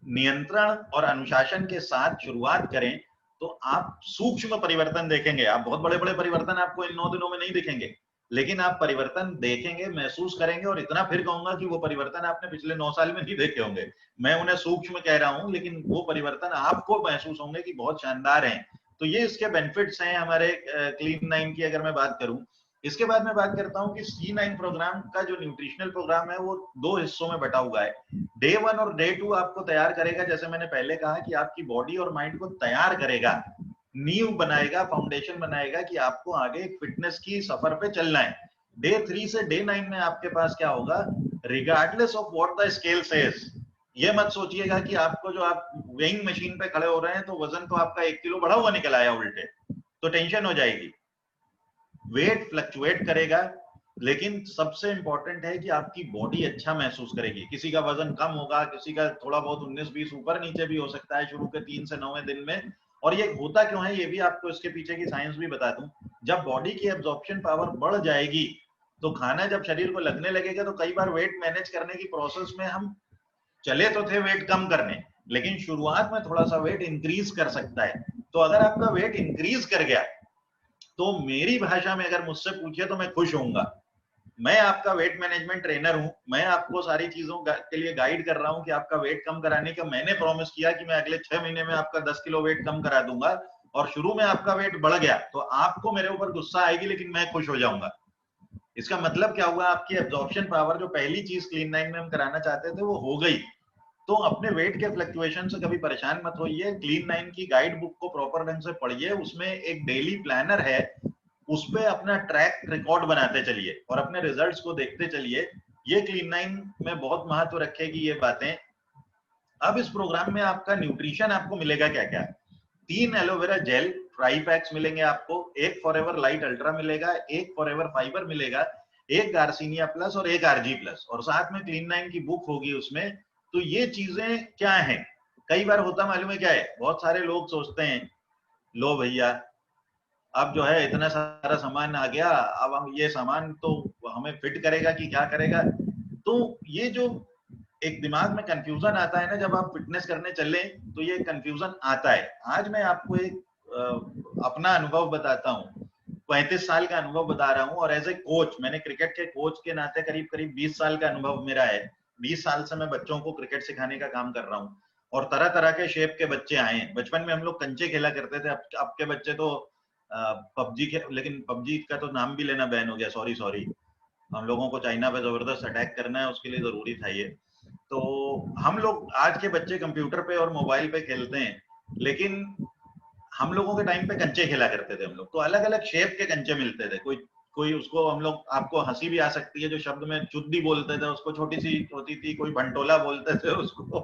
नियंत्रण और अनुशासन के साथ शुरुआत करें तो आप सूक्ष्म परिवर्तन देखेंगे। आप बहुत बड़े बड़े परिवर्तन आपको इन 9 दिनों में नहीं दिखेंगे, लेकिन आप परिवर्तन देखेंगे, महसूस करेंगे, और इतना फिर कहूंगा कि वो परिवर्तन आपने पिछले 9 साल में नहीं देखे होंगे। मैं उन्हें सूक्ष्म कह रहा हूं, लेकिन वो परिवर्तन आपको महसूस होंगे कि बहुत शानदार हैं। तो ये इसके बेनिफिट्स हैं हमारे क्लीन 9 की। अगर मैं बात करूं, इसके बाद मैं बात करता हूं कि C9 प्रोग्राम का जो न्यूट्रिशनल प्रोग्राम है वो 2 हिस्सों में बटा हुआ है। डे 1 और डे 2 आपको तैयार करेगा, जैसे मैंने पहले कहा कि आपकी बॉडी और माइंड को तैयार करेगा, नींव बनाएगा, फाउंडेशन बनाएगा कि आपको आगे फिटनेस की सफर पे चलना है। डे 3 से डे 9 में आपके पास क्या होगा, regardless of what the scale says, ये मत सोचिएगा कि आपको जो आप वेइंग मशीन पे खड़े हो रहे हैं तो वजन तो आपका 1 किलो बढ़ा हुआ निकल आया उल्टे, तो टेंशन हो जाएगी। वेट फ्लक्चुएट करेगा, लेकिन सबसे इंपॉर्टेंट है कि आपकी बॉडी अच्छा महसूस करेगी। किसी का वजन कम होगा, किसी का थोड़ा बहुत 19-20 ऊपर नीचे भी हो सकता है शुरू के 3 से 9वें दिन में। और ये होता क्यों है, ये भी आपको इसके पीछे की साइंस भी बता दूं। जब बॉडी की एब्जॉर्प्शन पावर बढ़ जाएगी तो खाना जब शरीर को लगने लगेगा, तो कई बार वेट मैनेज करने की प्रोसेस में हम चले तो थे वेट कम करने, लेकिन शुरुआत में थोड़ा सा वेट इंक्रीज कर सकता है। तो अगर आपका वेट इंक्रीज कर गया तो मेरी भाषा में अगर मुझसे पूछे तो मैं खुश होऊंगा। मैं आपका वेट मैनेजमेंट ट्रेनर हूं, मैं आपको सारी चीजों के लिए गाइड कर रहा हूं कि आपका वेट कम कराने का मैंने प्रॉमिस किया कि मैं अगले 6 महीने में आपका 10 किलो वेट कम करा दूंगा, और शुरू में आपका वेट बढ़ गया तो आपको मेरे ऊपर गुस्सा आएगी, लेकिन मैं खुश हो जाऊंगा। इसका मतलब क्या हुआ, आपकी एब्जॉर्प्शन पावर, जो पहली चीज क्लीन 9 में हम कराना चाहते थे, वो हो गई। तो अपने वेट के फ्लक्चुएशन से कभी परेशान मत होइए। क्लीन 9 की गाइड बुक को प्रॉपर ढंग से पढ़िए, उसमें एक डेली प्लानर है, उस पे अपना ट्रैक रिकॉर्ड बनाते चलिए और अपने रिजल्ट्स को देखते चलिए। ये क्लीन 9 में बहुत महत्व रखेगी ये बातें। अब इस प्रोग्राम में आपका न्यूट्रिशन आपको मिलेगा क्या क्या, 3 एलोवेरा जेल फ्राई पैक्स मिलेंगे आपको, एक फॉरएवर लाइट अल्ट्रा मिलेगा, एक फॉरएवर फाइबर मिलेगा, एक गार्सिनिया प्लस और एक आरजी प्लस, और साथ में क्लीन 9 की बुक होगी उसमें। तो ये चीजें क्या हैं, कई बार होता मालूम है क्या है, बहुत सारे लोग सोचते हैं लो भैया अब जो है इतना सारा सामान आ गया, अब हम ये सामान तो हमें फिट करेगा कि क्या करेगा। तो ये जो एक दिमाग में कंफ्यूजन आता है ना, जब आप फिटनेस करने चले तो ये कंफ्यूजन आता है। आज मैं आपको एक अपना अनुभव बताता हूँ, 35 साल का अनुभव बता रहा हूँ, और एज ए कोच, मैंने क्रिकेट के कोच के नाते करीब करीब 20 साल का अनुभव मेरा है। 20 साल से मैं बच्चों को क्रिकेट सिखाने का काम कर रहा हूँ, और तरह तरह के शेप के बच्चे आए हैं। बचपन में हम लोग कंचे खेला करते थे, अब के बच्चे तो पबजी के, लेकिन पबजी का तो नाम भी लेना बैन हो गया, सॉरी। हम लोगों को चाइना पे जबरदस्त अटैक करना है, उसके लिए जरूरी था ये। तो हम लोग, आज के बच्चे कंप्यूटर पे और मोबाइल पे खेलते हैं, लेकिन हम लोगों के टाइम पे कंचे खेला करते थे हम लोग। तो अलग अलग शेप के कंचे मिलते थे, कोई उसको हम लोग, आपको हंसी भी आ सकती है, जो शब्द में चुद्दी बोलते थे उसको छोटी सी होती थी, कोई भंटोला बोलते थे उसको।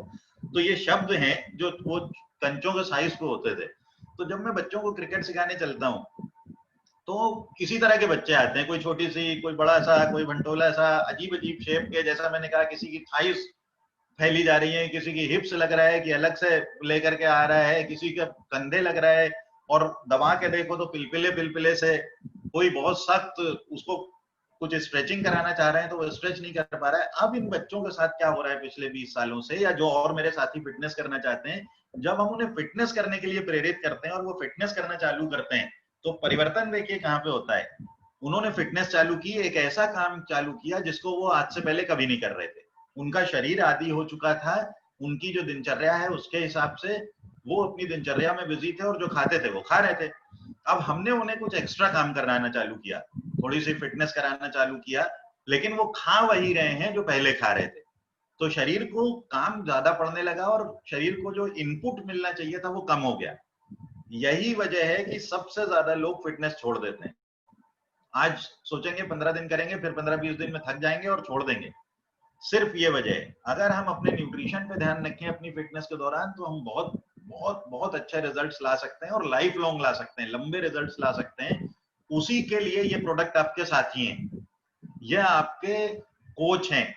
तो ये शब्द हैं जो वो कंचों के साइज को होते थे। तो जब मैं बच्चों को क्रिकेट सिखाने चलता हूँ तो इसी तरह के बच्चे आते हैं, कोई छोटी सी, कोई बड़ा सा, कोई भंटोला सा, अजीब अजीब शेप के। जैसा मैंने कहा, किसी की थाइस फैली जा रही है, किसी की हिप्स लग रहा है कि अलग से लेकर के आ रहा है, किसी का कंधे लग रहा है, और दबा के देखो तो पिलपिले पिलपिले से। कोई बहुत सख्त, उसको कुछ स्ट्रेचिंग कराना चाह रहे हैं तो वो स्ट्रेच नहीं कर पा रहा है। अब इन बच्चों के साथ क्या हो रहा है पिछले 20 सालों से, या जो और मेरे साथी फिटनेस करना चाहते हैं, जब हम उन्हें फिटनेस करने के लिए प्रेरित करते हैं और वो फिटनेस करना चालू करते हैं, तो परिवर्तन देखिए कहाँ पे होता है। उन्होंने फिटनेस चालू की, एक ऐसा काम चालू किया जिसको वो आज से पहले कभी नहीं कर रहे थे। उनका शरीर आदी हो चुका था, उनकी जो दिनचर्या है उसके हिसाब से वो अपनी दिनचर्या में बिजी थे, और जो खाते थे वो खा रहे थे। अब हमने उन्हें कुछ एक्स्ट्रा काम कराना चालू किया, थोड़ी सी फिटनेस कराना चालू किया, लेकिन वो खा वही रहे हैं जो पहले खा रहे थे। तो शरीर को काम ज्यादा पड़ने लगा, और शरीर को जो इनपुट मिलना चाहिए था वो कम हो गया। यही वजह है कि सबसे ज्यादा लोग फिटनेस छोड़ देते हैं। आज सोचेंगे 15 दिन करेंगे, फिर 15-20 दिन में थक जाएंगे और छोड़ देंगे। सिर्फ ये वजह है। अगर हम अपने न्यूट्रिशन पे ध्यान रखें अपनी फिटनेस के दौरान, तो हम बहुत बहुत बहुत अच्छे रिजल्ट्स ला सकते हैं, और लाइफ लॉन्ग ला सकते हैं, लंबे रिजल्ट्स ला सकते हैं। उसी के लिए ये प्रोडक्ट आपके साथी हैं, ये आपके कोच हैं,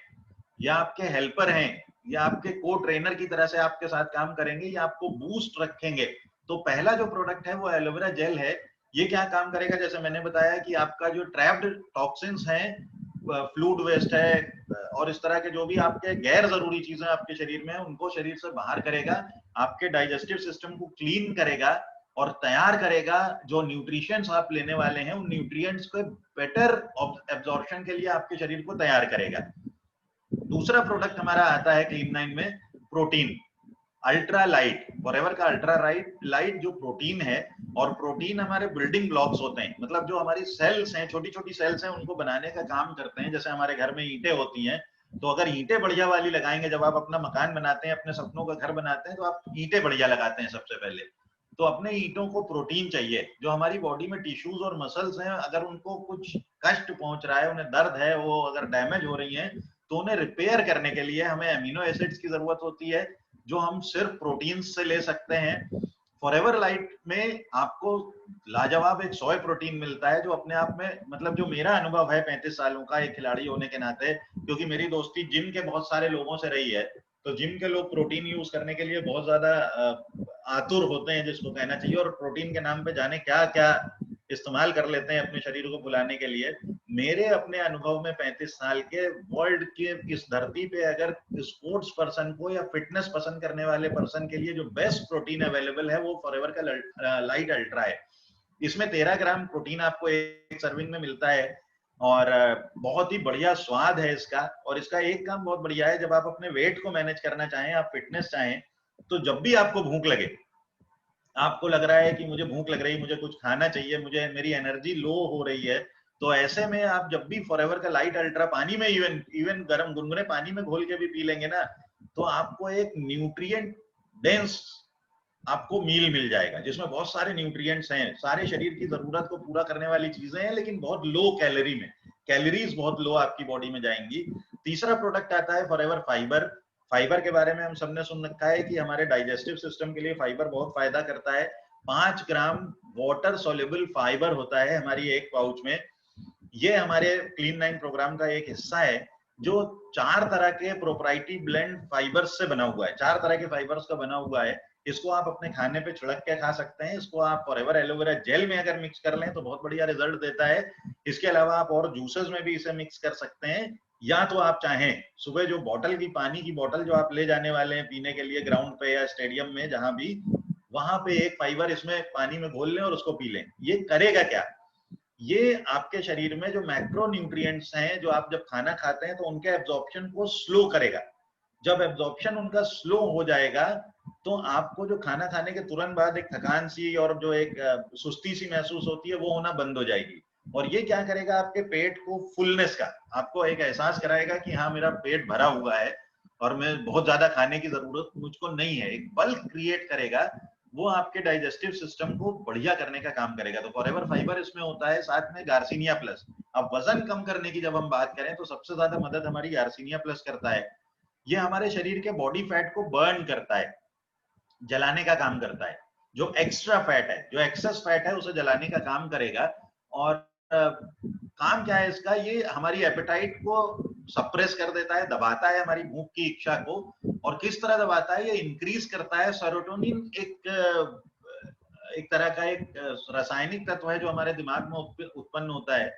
या आपके हेल्पर हैं, या आपके को ट्रेनर की तरह से आपके साथ काम करेंगे, या आपको बूस्ट रखेंगे। तो पहला जो प्रोडक्ट है वो एलोवेरा जेल है। ये क्या काम करेगा, जैसे मैंने बताया कि आपका जो ट्रैप्ड टॉक्सिन्स हैं, फ्लूइड वेस्ट है, और इस तरह के जो भी आपके गैर जरूरी चीजें आपके शरीर में है, उनको शरीर से बाहर करेगा, आपके डाइजेस्टिव सिस्टम को क्लीन करेगा, और तैयार करेगा। जो न्यूट्रिशंस आप लेने वाले हैं, उन न्यूट्रिएंट्स को बेटर एब्जॉर्प्शन के लिए आपके शरीर को तैयार करेगा। दूसरा प्रोडक्ट हमारा आता है क्लीन9 में, प्रोटीन अल्ट्रा लाइट। फॉरएवर का अल्ट्रा लाइट जो प्रोटीन है, और प्रोटीन हमारे बिल्डिंग ब्लॉक्स होते हैं, मतलब जो हमारी सेल्स हैं, छोटी छोटी सेल्स हैं, उनको बनाने का काम करते हैं। जैसे हमारे घर में ईंटें होती हैं, तो अगर ईंटें बढ़िया वाली लगाएंगे, जब आप अपना मकान बनाते हैं, अपने सपनों का घर बनाते हैं, तो आप ईंटें बढ़िया लगाते हैं सबसे पहले। तो अपने ईंटों को प्रोटीन चाहिए। जो हमारी बॉडी में टिश्यूज और मसल्स हैं, अगर उनको कुछ कष्ट पहुंच रहा है, उन्हें दर्द है, वो अगर डैमेज हो रही हैं, तो उन्हें रिपेयर करने के लिए हमें अमीनो एसिड्स की जरूरत होती है, जो हम सिर्फ प्रोटीन से ले सकते हैं। फॉरएवर लाइट में आपको लाजवाब एक सोय प्रोटीन मिलता है, जो अपने आप में, मतलब जो मेरा अनुभव है 35 सालों का एक खिलाड़ी होने के नाते, क्योंकि मेरी दोस्ती जिम के बहुत सारे लोगों से रही है, तो जिम के लोग प्रोटीन यूज करने के लिए बहुत ज्यादा आतुर होते हैं, जिसको कहना चाहिए, और प्रोटीन के नाम पे जाने क्या क्या इस्तेमाल कर लेते हैं अपने शरीर को फुलाने के लिए। मेरे अपने अनुभव में 35 साल के, वर्ल्ड के इस धरती पे अगर स्पोर्ट्स पर्सन को या फिटनेस पसंद करने वाले पर्सन के लिए जो बेस्ट प्रोटीन अवेलेबल है, वो फॉरएवर का लाइट अल्ट्रा है। इसमें 13 ग्राम प्रोटीन आपको एक सर्विंग में मिलता है, और बहुत ही बढ़िया स्वाद है इसका। और इसका एक काम बहुत बढ़िया है, जब आप अपने वेट को मैनेज करना चाहें, आप फिटनेस चाहें, तो जब भी आपको भूख लगे, आपको लग रहा है कि मुझे भूख लग रही है, मुझे कुछ खाना चाहिए, मुझे, मेरी एनर्जी लो हो रही है, तो ऐसे में आप जब भी फॉरएवर का लाइट अल्ट्रा पानी में, इवन गर्म गुनगुने पानी में घोल के भी पी लेंगे ना, तो आपको एक न्यूट्रिएंट डेंस आपको मील मिल जाएगा, जिसमें बहुत सारे न्यूट्रिएंट्स हैं, सारे शरीर की जरूरत को पूरा करने वाली चीजें हैं, लेकिन बहुत लो कैलोरी में, कैलोरीज बहुत लो आपकी बॉडी में जाएंगी। तीसरा प्रोडक्ट आता है फॉरएवर फाइबर। फाइबर के बारे में हम सबने सुन रखा है कि हमारे डाइजेस्टिव सिस्टम के लिए फाइबर बहुत फायदा करता है। 5 ग्राम वाटर सोल्यूबल फाइबर होता है हमारी एक पाउच में। ये हमारे क्लीन9 प्रोग्राम का एक हिस्सा है, जो 4 तरह के प्रोप्राइटरी ब्लेंड फाइबर्स से बना हुआ है, 4 तरह के फाइबर्स का बना हुआ है। इसको आप अपने खाने पे छिड़क के खा सकते हैं। इसको आप फॉरएवर एलोवेरा जेल में अगर मिक्स कर लें तो बहुत बढ़िया रिजल्ट देता है। इसके अलावा आप और जूसेस में भी इसे मिक्स कर सकते हैं। या तो आप चाहें सुबह जो बॉटल की पानी की बॉटल जो आप ले जाने वाले हैं पीने के लिए ग्राउंड पे या स्टेडियम में जहां भी, वहां पे एक फाइबर इसमें पानी में घोल लें और उसको पी लें। ये करेगा क्या, ये आपके शरीर में जो मैक्रो न्यूट्रिएंट्स हैं जो आप जब खाना खाते हैं तो उनके एब्जॉर्प्शन को स्लो करेगा। जब एब्जॉर्प्शन उनका स्लो हो जाएगा तो आपको जो खाना खाने के तुरंत बाद एक थकान सी और जो एक सुस्ती सी महसूस होती है वो होना बंद हो जाएगी। और ये क्या करेगा, आपके पेट को फुलनेस का आपको एक एहसास कराएगा कि हाँ मेरा पेट भरा हुआ है और मैं बहुत ज्यादा खाने की जरूरत मुझको नहीं है। एक बल्क क्रिएट करेगा, वो आपके डाइजेस्टिव सिस्टम को बढ़िया करने का काम करेगा। तो फॉरएवर फाइबर इसमें होता है, साथ में गार्सिनिया प्लस। अब वजन कम करने की जब हम बात करें तो सबसे ज्यादा मदद हमारी गार्सिनिया प्लस करता है। ये हमारे शरीर के बॉडी फैट को बर्न करता है, जलाने का काम करता है। जो एक्स्ट्रा फैट है, जो एक्सेस फैट है उसे जलाने का काम करेगा। और काम क्या है इसका, ये हमारी एपेटाइट को सप्रेस कर देता है, दबाता है हमारी भूख की इच्छा को। और किस तरह दबाता है, ये इंक्रीज करता है सेरोटोनिन, एक तरह का एक रासायनिक तत्व है जो हमारे दिमाग में उत्पन्न होता है।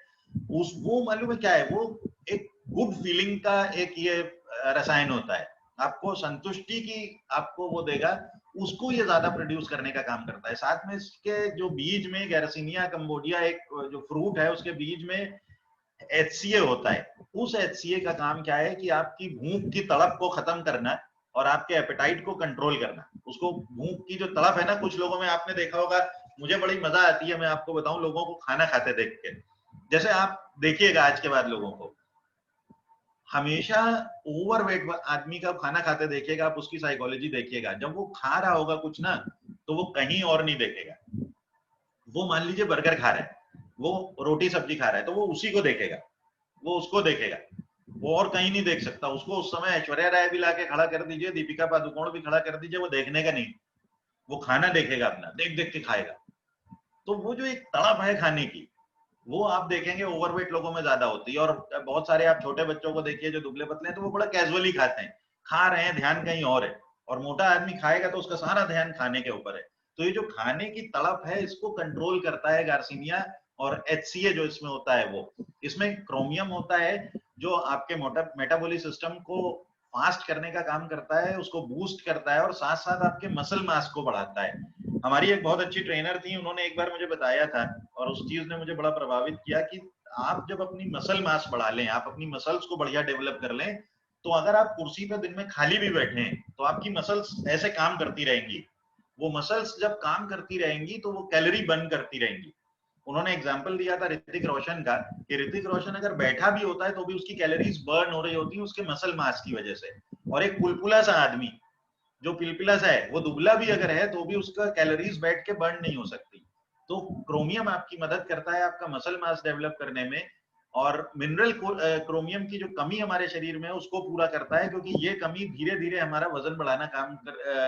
उस वो मालूम है क्या है, वो एक गुड फीलिंग का एक ये रसायन होता है, आपको संतुष्टि की आपको वो देगा, उसको ये ज्यादा प्रोड्यूस करने का काम करता है। साथ में इसके जो बीज में गैरसिनिया कंबोडिया एक जो फ्रूट है उसके बीज में HCA होता है। उस HCA का काम क्या है कि आपकी भूख की तड़प को खत्म करना और आपके एपेटाइट को कंट्रोल करना। उसको भूख की जो तड़प है ना, कुछ लोगों में आपने देखा होगा, मुझे बड़ी मजा आती है, मैं आपको बताऊं, लोगों को खाना खाते देख के। जैसे आप देखिएगा आज के बाद लोगों को हमेशा ओवरवेट आदमी का खाना खाते देखिएगा, आप उसकी साइकोलॉजी देखिएगा, जब वो खा रहा होगा कुछ ना तो वो कहीं और नहीं देखेगा। वो मान लीजिए बर्गर खा रहा है, वो रोटी सब्जी खा रहा है, तो वो उसी को देखेगा, वो उसको देखेगा, वो और कहीं नहीं देख सकता। उसको उस समय ऐश्वर्या राय भी लाके खड़ा कर दीजिए, दीपिका पादुकोण भी खड़ा कर दीजिए, वो देखने का नहीं, वो खाना देखेगा, अपना देख देख के खाएगा। तो वो जो एक तड़प है खाने की, वो आप देखेंगे ओवरवेट लोगों में ज्यादा होती है। और बहुत सारे आप छोटे बच्चों को देखिए जो दुबले पतले हैं, तो वो बड़ा कैजुअली खाते हैं, खा रहे हैं, ध्यान कहीं और है। और मोटा आदमी खाएगा तो उसका सारा ध्यान खाने के ऊपर है। तो ये जो खाने की तड़प है इसको कंट्रोल करता है गार्सिनिया। और HCA जो इसमें होता है, वो इसमें क्रोमियम होता है जो आपके मेटाबॉलिक सिस्टम को फास्ट करने का काम करता है, उसको बूस्ट करता है और साथ साथ आपके मसल मास को बढ़ाता है। हमारी एक बहुत अच्छी ट्रेनर थी, उन्होंने एक बार मुझे बताया था और उस चीज ने मुझे बड़ा प्रभावित किया कि आप जब अपनी मसल मास बढ़ा लें, आप अपनी मसल्स को बढ़िया डेवलप कर लें, तो अगर आप कुर्सी पे दिन में खाली भी बैठे तो आपकी मसल्स ऐसे काम करती रहेंगी। वो मसल्स जब काम करती रहेंगी तो वो कैलोरी बर्न करती रहेंगी। उन्होंने एग्जाम्पल दिया था ऋतिक रोशन का, कि ऋतिक रोशन अगर बैठा भी होता है तो भी उसकी कैलोरीज बर्न हो रही होती है उसके मसल मास की वजह से। और एक कुलकुला सा आदमी जो पिलपिला सा है, वो दुबला भी अगर है तो भी उसका कैलोरीज बैठ के बर्न नहीं हो सकती। तो क्रोमियम आपकी मदद करता है आपका मसल मास डेवलप करने में। और मिनरल क्रोमियम की जो कमी हमारे शरीर में है उसको पूरा करता है, क्योंकि ये कमी धीरे धीरे हमारा वजन बढ़ाना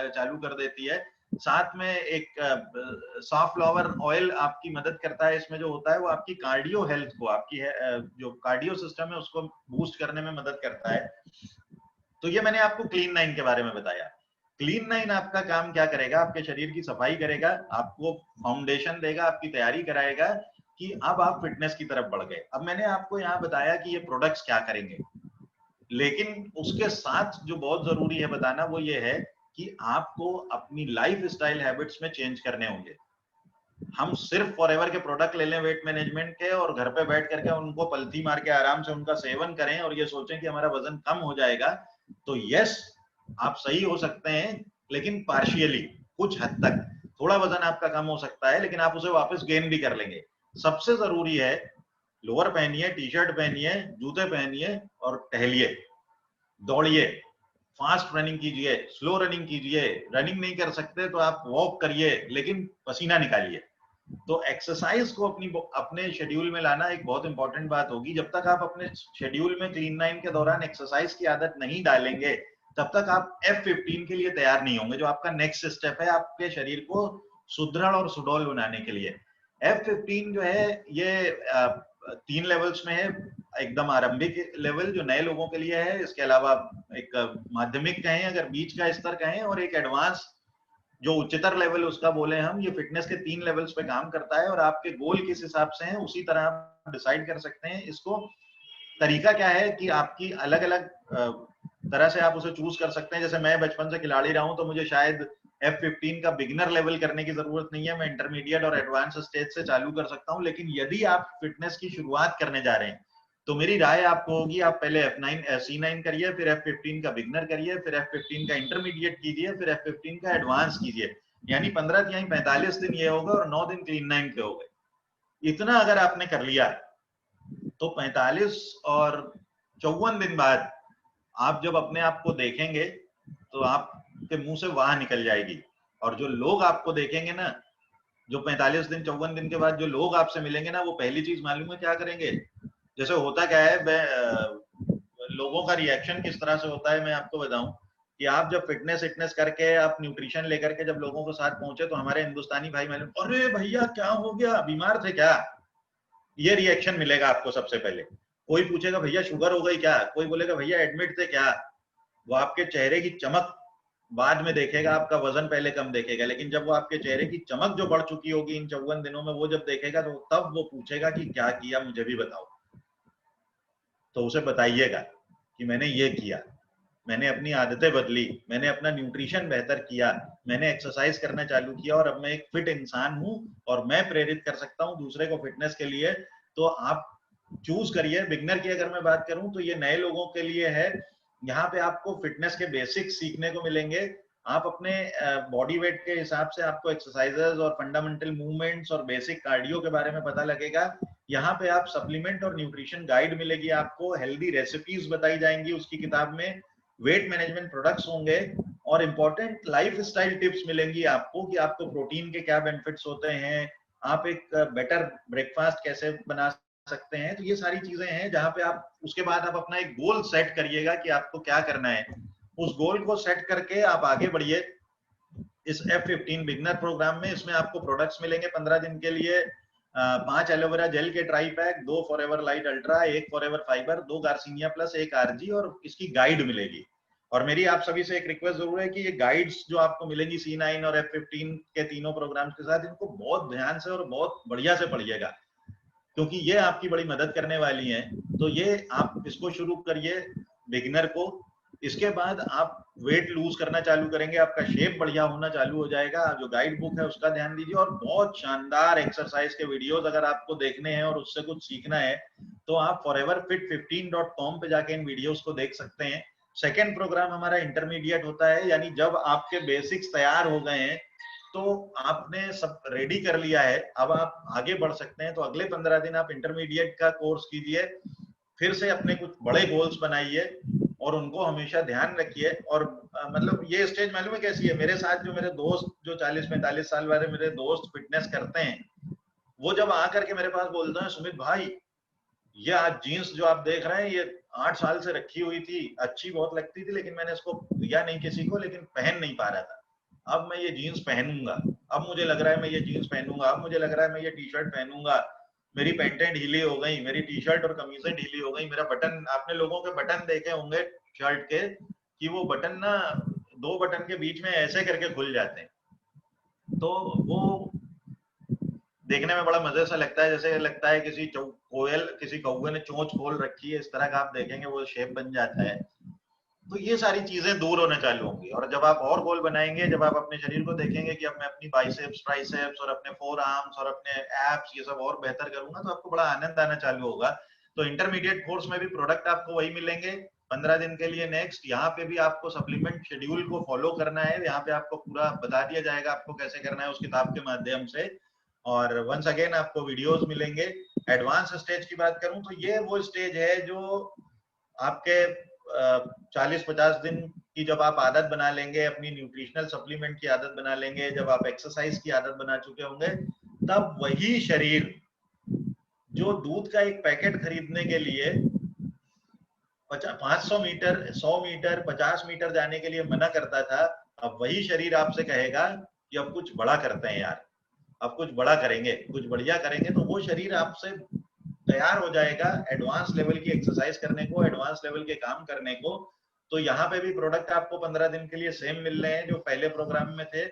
चालू कर देती है। साथ में एक सॉफ्लॉवर ऑयल आपकी मदद करता है, इसमें जो होता है वो आपकी कार्डियो हेल्थ को, आपकी जो कार्डियो सिस्टम है उसको बूस्ट करने में मदद करता है। तो ये मैंने आपको क्लीन 9 के बारे में बताया। क्लीन 9 आपका काम क्या करेगा, आपके शरीर की सफाई करेगा, आपको फाउंडेशन देगा, आपकी तैयारी कराएगा कि अब आप फिटनेस की तरफ बढ़ गए। अब मैंने आपको यहाँ बताया कि ये प्रोडक्ट्स क्या करेंगे, लेकिन उसके साथ जो बहुत जरूरी है बताना वो ये है कि आपको अपनी लाइफ स्टाइल हैबिट्स में चेंज करने होंगे। हम सिर्फ फॉरएवर के प्रोडक्ट ले लें वेट मैनेजमेंट के और घर पे बैठ करके उनको पलथी मार के आराम से उनका सेवन करें और ये सोचें कि हमारा वजन कम हो जाएगा, तो यस आप सही हो सकते हैं, लेकिन पार्शियली, कुछ हद तक थोड़ा वजन आपका कम हो सकता है, लेकिन आप उसे वापस गेन भी कर लेंगे। सबसे जरूरी है लोअर पहनिए, टी शर्ट पहनिए, जूते पहनिए और टहलिए, दौड़िए, फास्ट रनिंग कीजिए, स्लो रनिंग कीजिए, रनिंग नहीं कर सकते तो आप वॉक करिए लेकिन पसीना निकालिए। तो एक्सरसाइज को अपने शेड्यूल में लाना एक बहुत इंपॉर्टेंट बात होगी। जब तक आप अपने शेड्यूल में क्लीन 9 के दौरान एक्सरसाइज की आदत नहीं डालेंगे तब तक आप F15 के लिए तैयार नहीं होंगे, जो आपका नेक्स्ट स्टेप है आपके शरीर को सुदृढ़ और सुडौल बनाने के लिए। F15 जो है ये 3 लेवल्स में है। एकदम आरंभिक लेवल जो नए लोगों के लिए है, इसके अलावा एक माध्यमिक कहें अगर बीच का स्तर कहें, और एक एडवांस जो उच्चतर लेवल उसका बोले हम। ये फिटनेस के 3 लेवल्स पे काम करता है और आपके गोल किस हिसाब से हैं उसी तरह आप डिसाइड कर सकते हैं इसको तरीका क्या है कि आपकी अलग अलग तरह से आप उसे चूज कर सकते हैं। जैसे मैं बचपन से खिलाड़ी रहा हूं तो मुझे शायद F15 का बिगिनर लेवल करने की जरूरत नहीं है, मैं इंटरमीडिएट और एडवांस स्टेज से चालू कर सकता हूं। लेकिन यदि आप फिटनेस की शुरुआत करने जा रहे हैं तो मेरी राय आपको होगी आप पहले C9 करिए, फिर F15 का बिगिनर करिए, फिर F15 का इंटरमीडिएट कीजिए, फिर F15 का एडवांस कीजिए। यानी 15 तिहाई 45 दिन ये होगा और 9 दिन क्लीन 9 के हो गए। इतना अगर आपने कर लिया तो 45 और 54 दिन बाद आप जब अपने आप को देखेंगे तो आपके मुंह से वाह निकल जाएगी। और जो लोग आपको देखेंगे ना, जो 45 दिन 54 दिन के बाद जो लोग आपसे मिलेंगे ना, वो पहली चीज मालूम है क्या करेंगे? जैसे होता क्या है, लोगों का रिएक्शन किस तरह से होता है मैं आपको बताऊं कि आप जब फिटनेस करके आप न्यूट्रिशन लेकर के जब लोगों के साथ पहुंचे तो हमारे हिंदुस्तानी भाई मालूम, अरे भैया क्या हो गया, बीमार थे क्या? ये रिएक्शन मिलेगा आपको सबसे पहले। कोई पूछेगा भैया शुगर हो गई क्या, कोई बोलेगा भैया एडमिट थे क्या। वो आपके चेहरे की चमक बाद में देखेगा, आपका वजन पहले कम देखेगा, लेकिन जब वो आपके चेहरे की चमक जो बढ़ चुकी होगी इन 54 दिनों में, वो जब देखेगा तो तब वो पूछेगा कि क्या किया मुझे भी बताओ। तो उसे बताइएगा कि मैंने ये किया, मैंने अपनी आदतें बदली, मैंने अपना न्यूट्रिशन बेहतर किया, मैंने एक्सरसाइज करना चालू किया और अब मैं एक फिट इंसान हूं और मैं प्रेरित कर सकता हूं दूसरे को फिटनेस के लिए। तो आप चूज करिए। बिगनर की अगर मैं बात करूं तो ये नए लोगों के लिए है। यहाँ पे आपको फिटनेस के बेसिक्स सीखने को मिलेंगे। आप अपने बॉडी वेट के हिसाब से आपको एक्सरसाइजेज और फंडामेंटल मूवमेंट्स और बेसिक कार्डियो के बारे में पता लगेगा। यहाँ पे आप सप्लीमेंट और न्यूट्रिशन गाइड मिलेगी, आपको हेल्दी रेसिपीज बताई जाएंगी उसकी किताब में, वेट मैनेजमेंट प्रोडक्ट्स होंगे और इंपॉर्टेंट लाइफ स्टाइल टिप्स मिलेंगी आपको कि आपको प्रोटीन के क्या बेनिफिट्स होते हैं, आप एक बेटर ब्रेकफास्ट कैसे बना सकते हैं। तो ये सारी चीजें हैं जहां पे आप उसके बाद आप अपना एक गोल सेट करिएगा कि आपको क्या करना है। उस गोल को सेट करके आप आगे बढ़िए इस F15 बिगनर प्रोग्राम में। इसमें आपको प्रोडक्ट्स मिलेंगे 15 दिन के लिए, 5 एलोवेरा जेल के try pack, 2 Forever Lite Ultra, 1 Forever Fiber, 2 Garcinia Plus, 1 RG और इसकी गाइड मिलेगी। और मेरी आप सभी से एक रिक्वेस्ट जरूर है कि ये गाइड्स जो आपको मिलेंगी C9 और F15 के तीनों प्रोग्राम्स के साथ, इनको बहुत ध्यान से और बहुत बढ़िया से पढ़िएगा, क्योंकि ये आपकी बड़ी मदद करने वाली हैं। तो ये आप इसको शुरू करिए बिगिनर को। इसके बाद आप वेट लूज करना चालू करेंगे, आपका शेप बढ़िया होना चालू हो जाएगा। जो गाइड बुक है उसका ध्यान दीजिए और बहुत शानदार एक्सरसाइज के वीडियोस अगर आपको देखने हैं और उससे कुछ सीखना है तो आप foreverfit15.com पे जाके इन वीडियोस को देख सकते हैं। सेकेंड प्रोग्राम हमारा इंटरमीडिएट होता है, यानी जब आपके बेसिक्स तैयार हो गए हैं तो आपने सब रेडी कर लिया है, अब आप आगे बढ़ सकते हैं। तो अगले 15 दिन आप इंटरमीडिएट का कोर्स कीजिए, फिर से अपने कुछ बड़े गोल्स बनाइए और उनको हमेशा ध्यान रखिए। और मतलब ये स्टेज मालूम है कैसी है, मेरे साथ जो मेरे दोस्त जो 40-45 साल वाले मेरे दोस्त फिटनेस करते हैं, वो जब आकर के मेरे पास बोलते हैं सुमित भाई ये आज जीन्स जो आप देख रहे हैं ये 8 साल से रखी हुई थी, अच्छी बहुत लगती थी लेकिन मैंने इसको दिया नहीं किसी को, लेकिन पहन नहीं पा रहा था, अब मैं ये जीन्स पहनूंगा, अब मुझे लग रहा है मैं ये जीन्स पहनूंगा, अब मुझे लग रहा है मैं ये टी शर्ट पहनूंगा, मेरी पैंटें ढीली हो गई, मेरी टी शर्ट और कमीजें ढीली हो गई, मेरा बटन, आपने लोगों के बटन देखे होंगे शर्ट के कि वो बटन ना 2 बटन के बीच में ऐसे करके खुल जाते हैं, तो वो देखने में बड़ा मजे से लगता है, जैसे लगता है किसी कोयल किसी कौवे ने चोंच खोल रखी है, इस तरह का आप देखेंगे वो शेप बन जाता है। तो ये सारी चीजें दूर होने चालू होंगी और जब आप और गोल बनाएंगे, जब आप अपने शरीर को देखेंगे कि अब मैं अपनी बाइसेप्स ट्राइसेप्स और अपने फोर आर्म्स और अपने एप्स ये सब और बेहतर करूंगा, तो आपको बड़ा आनंद आना चालू होगा। तो इंटरमीडिएट कोर्स में भी प्रोडक्ट आपको वही मिलेंगे 15 दिन के लिए। नेक्स्ट यहाँ पे भी आपको सप्लीमेंट शेड्यूल को फॉलो करना है, यहाँ पे आपको पूरा बता दिया जाएगा आपको कैसे करना है उस किताब के माध्यम से। और वंस अगेन आपको वीडियोस मिलेंगे। एडवांस स्टेज की बात करूं तो ये वो स्टेज है जो आपके 40-50 दिन की जब आप आदत बना लेंगे, अपनी न्यूट्रिशनल सप्लीमेंट की आदत बना लेंगे, जब आप एक्सरसाइज की आदत बना चुके होंगे, तब वही शरीर जो दूध का एक पैकेट खरीदने के लिए 500 मीटर 100 मीटर 50 मीटर जाने के लिए मना करता था, अब वही शरीर आपसे कहेगा कि अब कुछ बड़ा करते हैं यार, अब कुछ बड़ा करेंगे, कुछ बढ़िया करेंगे। तो वो शरीर आपसे तैयार हो जाएगा एडवांस लेवल की एक्सरसाइज करने को, एडवांस लेवल के काम करने को। तो यहाँ पे भी प्रोडक्ट आपको 15 दिन के लिए सेम मिल रहे हैं जो पहले प्रोग्राम में थे।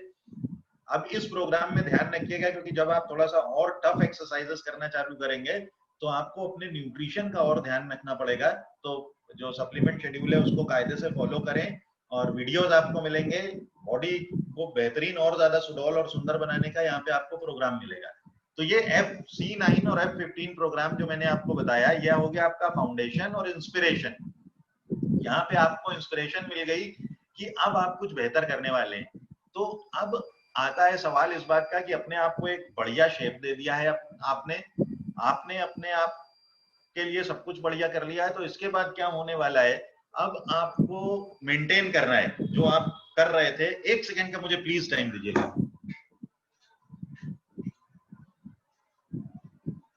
अब इस प्रोग्राम में ध्यान रखिएगा, क्योंकि जब आप थोड़ा सा और टफ एक्सरसाइजेस करना चालू करेंगे तो आपको अपने न्यूट्रिशन का और ध्यान रखना पड़ेगा। तो जो सप्लीमेंट शेड्यूल है उसको कायदे से फॉलो करें, और वीडियोस आपको मिलेंगे बॉडी को बेहतरीन और ज्यादा सुडौल और सुंदर बनाने का। यहाँ पे आपको प्रोग्राम मिलेगा। तो ये FC9 और F15 प्रोग्राम जो मैंने आपको बताया, यह हो गया आपका फाउंडेशन और इंस्पिरेशन। यहाँ पे आपको इंस्पिरेशन मिल गई कि अब आप कुछ बेहतर करने वाले हैं। तो अब आता है सवाल इस बात का कि अपने आप को एक बढ़िया शेप दे दिया है आपने अपने आप के लिए सब कुछ बढ़िया कर लिया है। तो इसके बाद क्या होने वाला है, अब आपको मेंटेन करना है जो आप कर रहे थे। 1 सेकेंड का मुझे प्लीज टाइम दीजिएगा।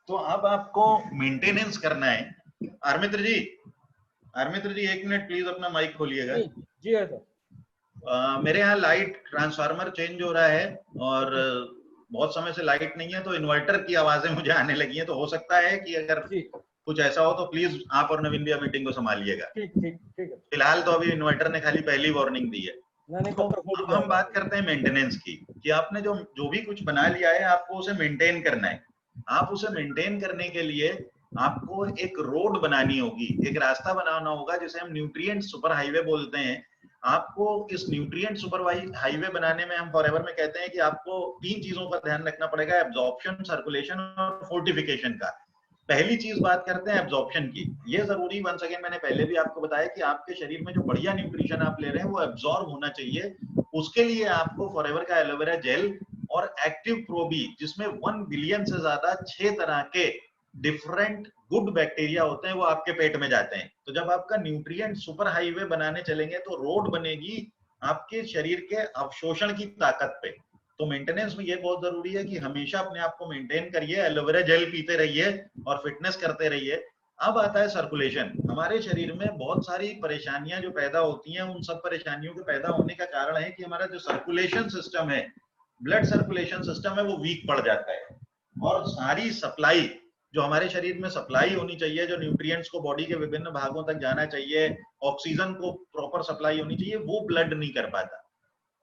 तो अब आपको मेंटेनेंस करना है। आर्मित्र जी 1 मिनट प्लीज अपना माइक खोलिएगा। जी है सर। मेरे यहाँ लाइट ट्रांसफार्मर चेंज हो रहा है और बहुत समय से लाइट नहीं है, तो इन्वर्टर की आवाजें मुझे आने लगी हैं। तो हो सकता है कि अगर कुछ ऐसा हो तो प्लीज आप और नवीन भैया मीटिंग को संभालिएगा। ठीक है। फिलहाल तो अभी इन्वर्टर ने खाली पहली वार्निंग दी है। तो अब हम बात करते हैं मेंटेनेंस की, कि आपने जो भी कुछ बना लिया है आपको उसे मेंटेन करना है। आप उसे मेंटेन करने के लिए आपको एक रोड बनानी होगी, एक रास्ता बनाना होगा, जिसे हम न्यूट्रिएंट सुपर हाईवे बोलते हैं। आपको इस न्यूट्रिएंट सुपर हाईवे बनाने में हम फॉरएवर में कहते हैं कि आपको 3 चीजों का ध्यान रखना पड़ेगा, एब्जॉर्प्शन, सर्कुलेशन और फोर्टिफिकेशन का। पहली चीज बात करते हैं एब्जॉर्प्शन की। ये जरूरी, वंस अगेन मैंने पहले भी आपको बताया कि आपके शरीर में जो बढ़िया न्यूट्रिशन आप ले रहे हैं वो एब्जॉर्ब होना चाहिए। उसके लिए आपको फॉरएवर का एलोवेरा जेल और एक्टिव प्रोबी, जिसमें 1 बिलियन से ज्यादा 6 तरह के डिफरेंट गुड बैक्टीरिया होते हैं, वो आपके पेट में जाते हैं। तो जब आपका न्यूट्रिएंट सुपर हाईवे बनाने चलेंगे तो रोड बनेगी आपके शरीर के अवशोषण की ताकत पे। तो मेंटेनेंस में ये बहुत जरूरी है कि हमेशा अपने आप को मेंटेन करिए, एलोवेरा जेल पीते रहिए और फिटनेस करते रहिए। अब आता है सर्कुलेशन। हमारे शरीर में बहुत सारी परेशानियां जो पैदा होती हैं, उन सब परेशानियों के पैदा होने का कारण है कि हमारा जो सर्कुलेशन सिस्टम है, ब्लड सर्कुलेशन सिस्टम है, वो वीक पड़ जाता है। और सारी सप्लाई जो हमारे शरीर में सप्लाई होनी चाहिए, जो न्यूट्रिएंट्स को बॉडी के विभिन्न भागों तक जाना चाहिए, ऑक्सीजन को प्रॉपर सप्लाई होनी चाहिए, वो ब्लड नहीं कर पाता।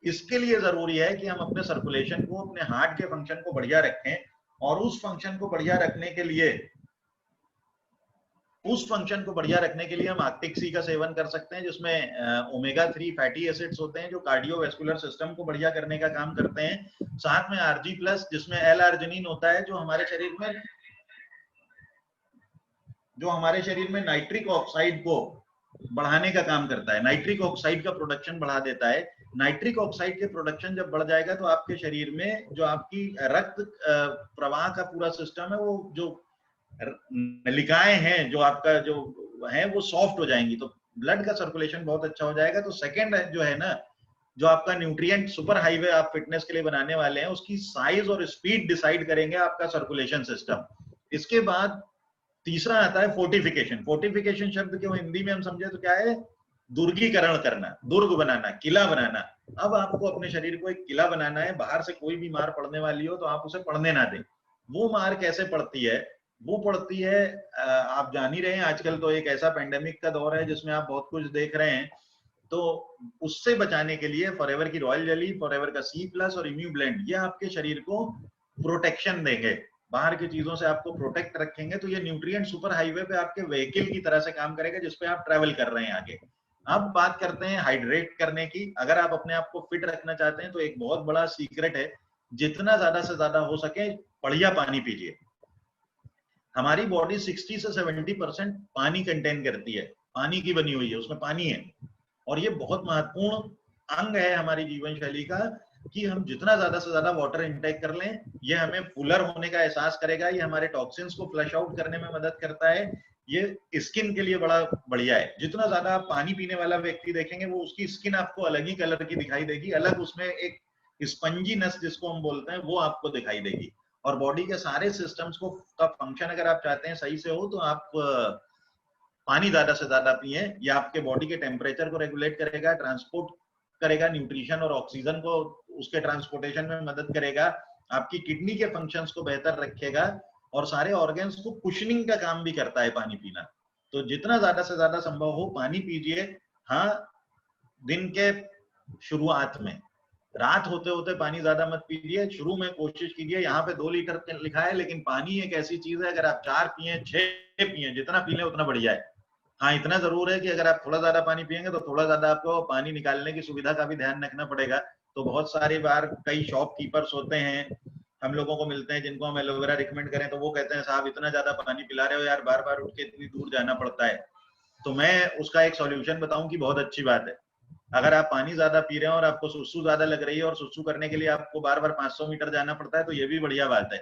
इसके लिए जरूरी है कि हम अपने सर्कुलेशन को, अपने हार्ट के फंक्शन को बढ़िया रखें। और उस फंक्शन को बढ़िया रखने के लिए हम आर्टिक सी का सेवन कर सकते हैं, जिसमें ओमेगा 3 फैटी एसिड्स होते हैं जो कार्डियोवैस्कुलर सिस्टम को बढ़िया करने का काम करते हैं। साथ में Rg+, जिसमें L-आर्जिनिन होता है, जो हमारे शरीर में नाइट्रिक ऑक्साइड को बढ़ाने का काम करता है, नाइट्रिक ऑक्साइड का प्रोडक्शन बढ़ा देता है। नाइट्रिक ऑक्साइड के प्रोडक्शन जब बढ़ जाएगा तो आपके शरीर में जो आपकी रक्त प्रवाह का पूरा सिस्टम है, वो जो नलिकाएं हैं जो आपका जो है वो सॉफ्ट हो जाएंगी, तो ब्लड का सर्कुलेशन बहुत अच्छा हो जाएगा। तो सेकंड जो है ना, जो आपका न्यूट्रिएंट सुपर हाईवे आप फिटनेस के लिए बनाने वाले हैं, उसकी साइज और स्पीड डिसाइड करेंगे आपका सर्कुलेशन सिस्टम। इसके बाद तीसरा आता है फोर्टिफिकेशन। फोर्टिफिकेशन शब्द को हिंदी में हम समझे तो क्या है, दुर्गीकरण करना, दुर्ग बनाना, किला बनाना। अब आपको अपने शरीर को एक किला बनाना है। बाहर से कोई भी मार पड़ने वाली हो तो आप उसे पड़ने ना दें। वो मार कैसे पड़ती है? वो पड़ती है, आप जान ही रहे हैं, आजकल तो एक ऐसा पेंडेमिक का दौर है जिसमें आप बहुत कुछ देख रहे हैं। तो उससे बचाने के लिए फॉरएवर की रॉयल जेली, फॉरएवर का C+ और इम्यू ब्लेंड, ये आपके शरीर को प्रोटेक्शन देंगे, बाहर की चीजों से आपको प्रोटेक्ट रखेंगे। तो ये न्यूट्रिएंट सुपर हाईवे पे आपके व्हीकल की तरह से काम करेगा, जिसपे आप ट्रेवल कर रहे हैं आगे। अब बात करते हैं हाइड्रेट करने की। अगर आप अपने आप को फिट रखना चाहते हैं तो एक बहुत बड़ा सीक्रेट है, जितना ज्यादा से ज्यादा हो सके बढ़िया पानी पीजिए। हमारी बॉडी 60 से 70% पानी कंटेन करती है, पानी की बनी हुई है, उसमें पानी है। और ये बहुत महत्वपूर्ण अंग है हमारी जीवन शैली का, कि हम जितना ज्यादा से ज्यादा वाटर इंटेक कर लें, ये हमें फुलर होने का एहसास करेगा, ये हमारे टॉक्सिन्स को फ्लश आउट करने में मदद करता है, ये स्किन के लिए बड़ा बढ़िया है। जितना ज्यादा आप पानी पीने वाला व्यक्ति देखेंगे, वो उसकी स्किन आपको अलग ही कलर की दिखाई देगी, अलग उसमें एक स्पंजीनेस जिसको हम बोलते हैं वो आपको दिखाई देगी। और बॉडी के सारे सिस्टम्स को का फंक्शन अगर आप चाहते हैं सही से हो, तो आप पानी ज्यादा से ज्यादा पिए। ये आपके बॉडी के टेम्परेचर को रेगुलेट करेगा, ट्रांसपोर्ट करेगा, न्यूट्रिशन और ऑक्सीजन को उसके ट्रांसपोर्टेशन में मदद करेगा, आपकी किडनी के फंक्शंस को बेहतर रखेगा, और सारे ऑर्गन्स को कुशनिंग का काम भी करता है पानी पीना। तो जितना ज्यादा से ज्यादा संभव हो पानी पीजिए। हाँ, दिन के शुरुआत में रात होते होते पानी ज्यादा मत पीजिए, शुरू में कोशिश कीजिए, यहाँ पे 2 लीटर लिखा है, लेकिन पानी एक ऐसी चीज है, अगर आप 4 पिए 6 पिए, जितना पी लें उतना बढ़िया है। हाँ, इतना जरूर है कि अगर आप थोड़ा ज्यादा पानी पिएंगे तो थोड़ा ज्यादा आपको पानी निकालने की सुविधा का भी ध्यान रखना पड़ेगा। तो बहुत सारी बार कई शॉपकीपर्स होते हैं, हम लोगों को मिलते हैं, जिनको हम एलोवेरा रिकमेंड करें तो वो कहते हैं साहब इतना ज्यादा पानी पिला रहे हो यार, बार बार उठ के इतनी दूर जाना पड़ता है। तो मैं उसका एक सॉल्यूशन बताऊं कि बहुत अच्छी बात है, अगर आप पानी ज्यादा पी रहे हैं और आपको सुसु ज्यादा लग रही है और सुसु करने के लिए आपको बार बार 500 मीटर जाना पड़ता है, तो ये भी बढ़िया बात है,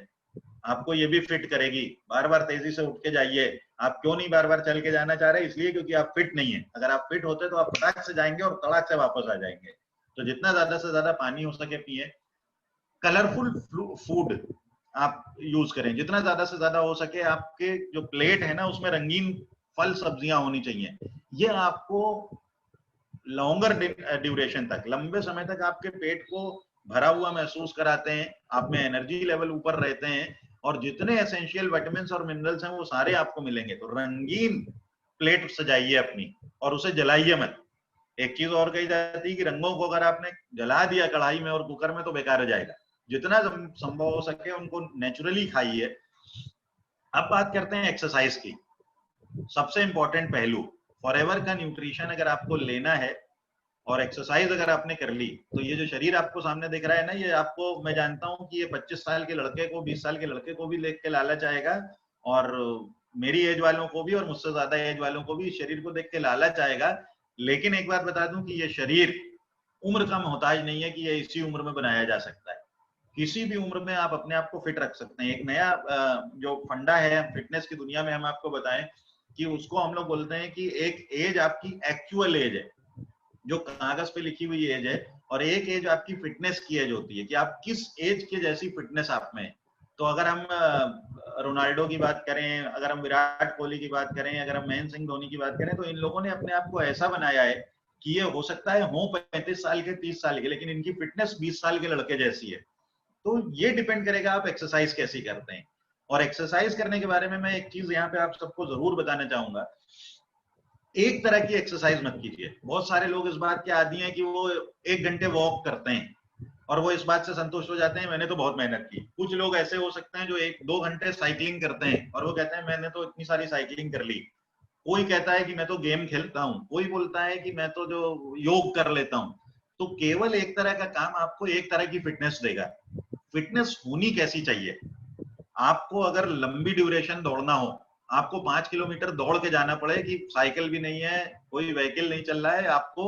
आपको ये भी फिट करेगी। बार बार तेजी से उठ के जाइए। आप क्यों नहीं बार बार चल के जाना चाह रहे? इसलिए क्योंकि आप फिट नहीं है। अगर आप फिट होते तो आप फटाक से जाएंगे और तड़ाक से वापस आ जाएंगे। तो जितना ज्यादा से ज्यादा पानी हो सके पिए। कलरफुल फूड आप यूज करें, जितना ज्यादा से ज्यादा हो सके। आपके जो प्लेट है ना, उसमें रंगीन फल सब्जियां होनी चाहिए। ये आपको लॉन्गर ड्यूरेशन तक, लंबे समय तक आपके पेट को भरा हुआ महसूस कराते हैं, आप में एनर्जी लेवल ऊपर रहते हैं, और जितने एसेंशियल विटामिन और मिनरल्स हैं वो सारे आपको मिलेंगे। तो रंगीन प्लेट सजाइए अपनी और उसे जलाइए मत। एक चीज और कही जाती है कि रंगों को अगर आपने जला दिया कढ़ाई में और कुकर में तो बेकार हो जाएगा। जितना संभव हो सके उनको नेचुरली खाइए। अब बात करते हैं एक्सरसाइज की। सबसे इंपॉर्टेंट पहलू, फॉरएवर का न्यूट्रिशन अगर आपको लेना है और एक्सरसाइज अगर आपने कर ली, तो ये जो शरीर आपको सामने दिख रहा है ना, ये आपको, मैं जानता हूं कि ये 25 साल के लड़के को, 20 साल के लड़के को भी देख के लालच आएगा, और मेरी एज वालों को भी और मुझसे ज्यादा एज वालों को भी इस शरीर को देख के लालच आएगा। लेकिन एक बात बता दूं कि ये शरीर उम्र का मोहताज नहीं है कि ये इसी उम्र में बनाया जा सकता है। किसी भी उम्र में आप अपने आप को फिट रख सकते हैं। एक नया जो फंडा है फिटनेस की दुनिया में, हम आपको बताएं कि उसको हम लोग बोलते हैं कि एक एज आपकी एक्चुअल एज है, जो कागज पे लिखी हुई एज है, और एक एज आपकी फिटनेस की एज होती है कि आप किस एज के जैसी फिटनेस आप में है। तो अगर हम रोनाल्डो की बात करें, अगर हम विराट कोहली की बात करें, अगर हम महेंद्र सिंह धोनी की बात करें, तो इन लोगों ने अपने आप को ऐसा बनाया है कि ये हो सकता है हो 35 साल के, 30 साल के, लेकिन इनकी फिटनेस 20 साल के लड़के जैसी है। तो ये डिपेंड करेगा आप एक्सरसाइज कैसी करते हैं। और एक्सरसाइज करने के बारे में मैं एक चीज यहाँ पे आप सबको जरूर बताना चाहूंगा, एक तरह की एक्सरसाइज मत कीजिए। बहुत सारे लोग इस बात के आदी हैं कि वो 1 घंटे वॉक करते हैं और वो इस बात से संतुष्ट हो जाते हैं मैंने तो बहुत मेहनत की। कुछ लोग ऐसे हो सकते हैं जो 1-2 घंटे साइकिलिंग करते हैं और वो कहते हैं मैंने तो इतनी सारी साइकिलिंग कर ली। कोई कहता है कि मैं तो गेम खेलता हूँ, कोई बोलता है कि मैं तो जो योग कर लेता हूँ। तो केवल एक तरह का काम आपको एक तरह की फिटनेस देगा। फिटनेस होनी कैसी चाहिए? आपको अगर लंबी ड्यूरेशन दौड़ना हो, आपको 5 किलोमीटर दौड़ के जाना पड़े, कि साइकिल भी नहीं है, कोई व्हीकल नहीं चल रहा है, आपको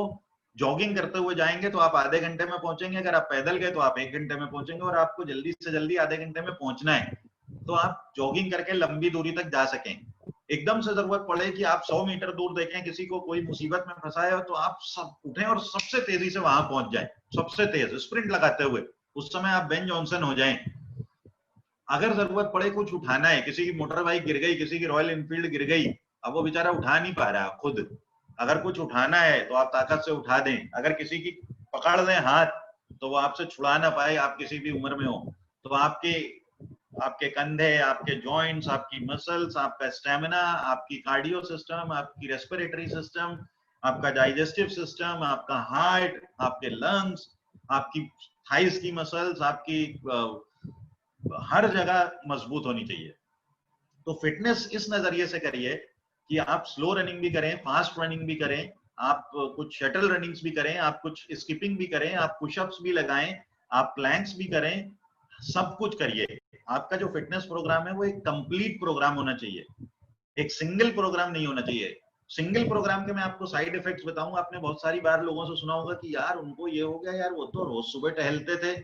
जॉगिंग करते हुए जाएंगे तो आप आधे घंटे में पहुंचेंगे। अगर आप पैदल गए तो आप 1 घंटे में पहुंचेंगे, और आपको जल्दी से जल्दी आधे घंटे में पहुंचना है तो आप जॉगिंग करके लंबी दूरी तक जा सकें। एकदम से जरूरत पड़े कि आप 100 मीटर दूर देखें किसी को कोई मुसीबत में फंसा है, तो आप सब उठें और सबसे तेजी से वहां पहुंच जाएं, सबसे तेज स्प्रिंट लगाते हुए। उस समय आप बेन जॉनसन हो जाएं। अगर जरूरत पड़े कुछ उठाना है, किसी की मोटर बाइक गिर गई, किसी की रॉयल एनफील्ड गिर गई, अब वो बेचारा उठा नहीं पा रहा खुद, अगर कुछ उठाना है तो आप ताकत से उठा दें। अगर किसी की पकड़ दें हाथ तो वो आपसे छुड़ा ना पाए, आप किसी भी उम्र में हो, तो आपके कंधे, आपके जॉइंट्स, आपकी मसल्स, आपका स्टेमिना, आपकी कार्डियो सिस्टम, आपकी रेस्पिरेटरी सिस्टम, आपका डाइजेस्टिव सिस्टम, आपका हार्ट, आपके लंग्स, आपकी थाइस की मसल्स, आपकी हर जगह मजबूत होनी चाहिए। तो फिटनेस इस नजरिए से करिए कि आप स्लो रनिंग भी करें, फास्ट रनिंग भी करें, आप कुछ शटल रनिंग्स भी करें, आप कुछ स्किपिंग भी करें, आप पुशअप्स भी लगाएं, आप प्लैंक्स भी करें, सब कुछ करिए। आपका जो फिटनेस प्रोग्राम है वो एक कंप्लीट प्रोग्राम होना चाहिए, एक सिंगल प्रोग्राम नहीं होना चाहिए। सिंगल प्रोग्राम के मैं आपको साइड इफेक्ट्स बताऊंगा। आपने बहुत सारी बार लोगों से सुना होगा कि यार उनको ये हो गया, यार वो तो रोज सुबह टहलते थे।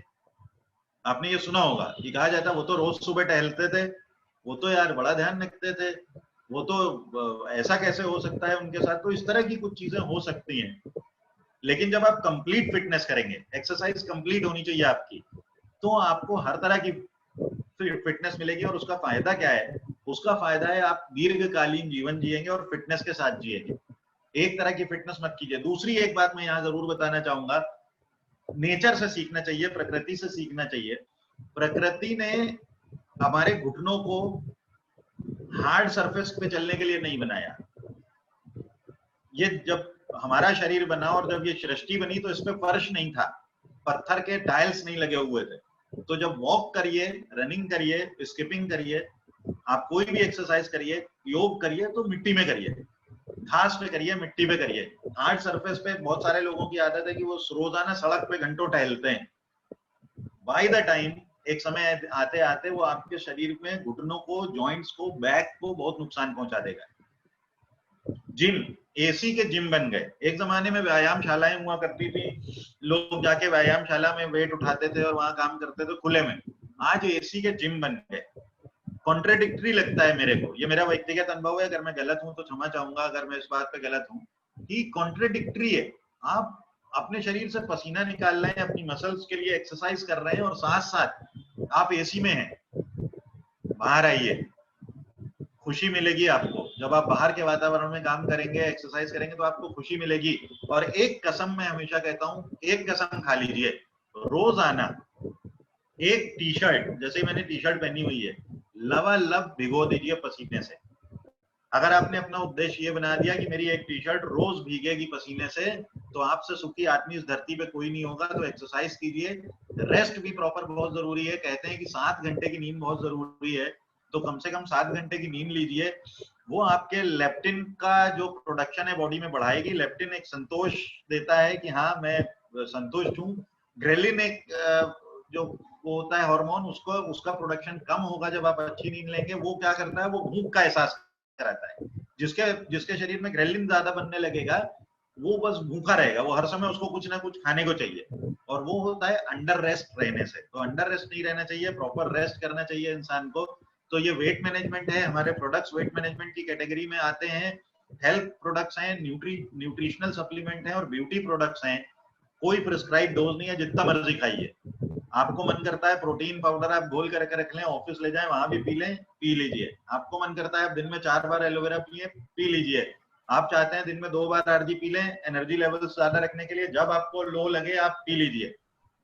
आपने ये सुना होगा कि कहा जाता वो तो रोज सुबह टहलते थे, वो तो यार बड़ा ध्यान रखते थे, वो तो ऐसा कैसे हो सकता है उनके साथ। तो इस तरह की कुछ चीजें हो सकती हैं। लेकिन जब आप कंप्लीट फिटनेस करेंगे, एक्सरसाइज कंप्लीट होनी चाहिए आपकी, तो आपको हर तरह की फिटनेस मिलेगी। और उसका फायदा क्या है? उसका फायदा है आप दीर्घकालीन जीवन जिएंगे और फिटनेस के साथ जिएंगे। एक तरह की फिटनेस मत कीजिए। दूसरी एक बात मैं यहाँ जरूर बताना चाहूंगा, नेचर से सीखना चाहिए, प्रकृति से सीखना चाहिए। प्रकृति ने हमारे घुटनों को हार्ड सरफेस पे चलने के लिए नहीं बनाया। ये जब हमारा शरीर बना और जब ये सृष्टि बनी तो इस पे फर्श नहीं था, पत्थर के टाइल्स नहीं लगे हुए थे। तो जब वॉक करिए, रनिंग करिए, स्किपिंग करिए, आप कोई भी एक्सरसाइज करिए, योग करिए, तो मिट्टी में करिए, घास पे करिए, मिट्टी पे करिए। हार्ड सरफेस पे बहुत सारे लोगों की आदत है कि वो रोजाना सड़क पे घंटों टहलते हैं। बाय द टाइम एक समय आते आते वो आपके शरीर में घुटनों को, जॉइंट्स को, बैक को बहुत नुकसान पहुंचा देगा। जिम, एसी के जिम बन गए। एक जमाने में व्यायामशालाएं हुआ करती थी, लोग जाके व्यायामशाला में वेट उठाते थे और वहां काम करते थे खुले में। आज एसी के जिम बन गए। कॉन्ट्रेडिक्टरी लगता है मेरे को, ये मेरा व्यक्तिगत अनुभव है, अगर मैं गलत हूं तो क्षमा चाहूंगा अगर मैं इस बात पे गलत हूं, कि कॉन्ट्रेडिक्टरी है। आप अपने शरीर से पसीना निकाल रहे हैं, अपनी मसल्स के लिए एक्सरसाइज कर रहे हैं, और साथ साथ आप एसी में हैं। बाहर आइए, खुशी मिलेगी आपको। जब आप बाहर के वातावरण में काम करेंगे, एक्सरसाइज करेंगे, तो आपको खुशी मिलेगी। और एक कसम मैं हमेशा कहता हूं, एक कसम खा लीजिए, रोजाना एक टी शर्ट, जैसे मैंने टी शर्ट पहनी हुई है, लबालब भिगो दीजिए पसीने से। अगर आपने अपना उद्देश्य ये बना दिया कि मेरी एक टी शर्ट रोज भीगेगी पसीने से, तो आपसे सुखी आदमी इस धरती पे कोई नहीं होगा। तो एक्सरसाइज कीजिए, रेस्ट भी प्रॉपर बहुत जरूरी है। कहते हैं कि 7 घंटे की नींद बहुत जरूरी है, तो कम से कम 7 घंटे की नींद लीजिए। वो आपके लेप्टिन का जो प्रोडक्शन है बॉडी में बढ़ाएगी। लेप्टिन एक संतोष देता है कि हाँ मैं संतुष्ट हूँ। ग्रेलिन एक जो वो होता है हार्मोन, उसका प्रोडक्शन कम होगा जब आप अच्छी नींद लेंगे। वो क्या करता है, वो भूख का एहसास कराता है। जिसके शरीर में ग्रेलिन ज्यादा बनने लगेगा, वो बस भूखा रहेगा, वो हर समय उसको कुछ ना कुछ खाने को चाहिए। और वो होता है अंडर रेस्ट रहने से। तो अंडर रेस्ट नहीं रहना चाहिए, प्रॉपर रेस्ट करना चाहिए इंसान को। तो ये वेट मैनेजमेंट है, हमारे प्रोडक्ट्स वेट मैनेजमेंट की कैटेगरी में आते हैं। हेल्थ प्रोडक्ट्स हैं, न्यूट्रिशनल सप्लीमेंट हैं और ब्यूटी प्रोडक्ट्स हैं। कोई प्रिस्क्राइब डोज नहीं है, जितना मर्जी खाइए। आपको मन करता है प्रोटीन पाउडर आप घोल करके रख लें, ऑफिस ले जाएं, वहां भी पी लें, पी लीजिए। आपको मन करता है आप दिन में 4 बार एलोवेरा पिए, पी लीजिए। आप चाहते हैं दिन में 2 बार आरजी पी लें एनर्जी लेवल्स ज्यादा रखने के लिए, जब आपको लो लगे आप पी लीजिए।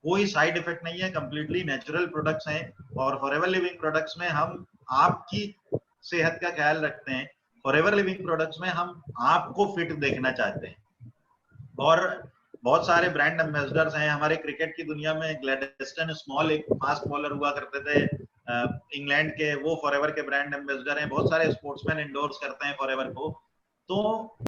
कोई साइड इफेक्ट नहीं है, कंप्लीटली नेचुरल प्रोडक्ट्स हैं। और फॉरएवर लिविंग प्रोडक्ट्स में हम आपकी सेहत का ख्याल रखते हैं। फॉरएवर लिविंग प्रोडक्ट्स में हम आपको फिट देखना चाहते हैं। और बहुत सारे ब्रांड एम्बेसडर्स हैं हमारे। क्रिकेट की दुनिया में ग्लैडस्टन स्मॉल एक फास्ट बॉलर हुआ करते थे इंग्लैंड के, वो फॉरएवर के ब्रांड एम्बेसडर हैं। बहुत सारे स्पोर्ट्समैन इंडोर्स करते हैं फॉरएवर को। तो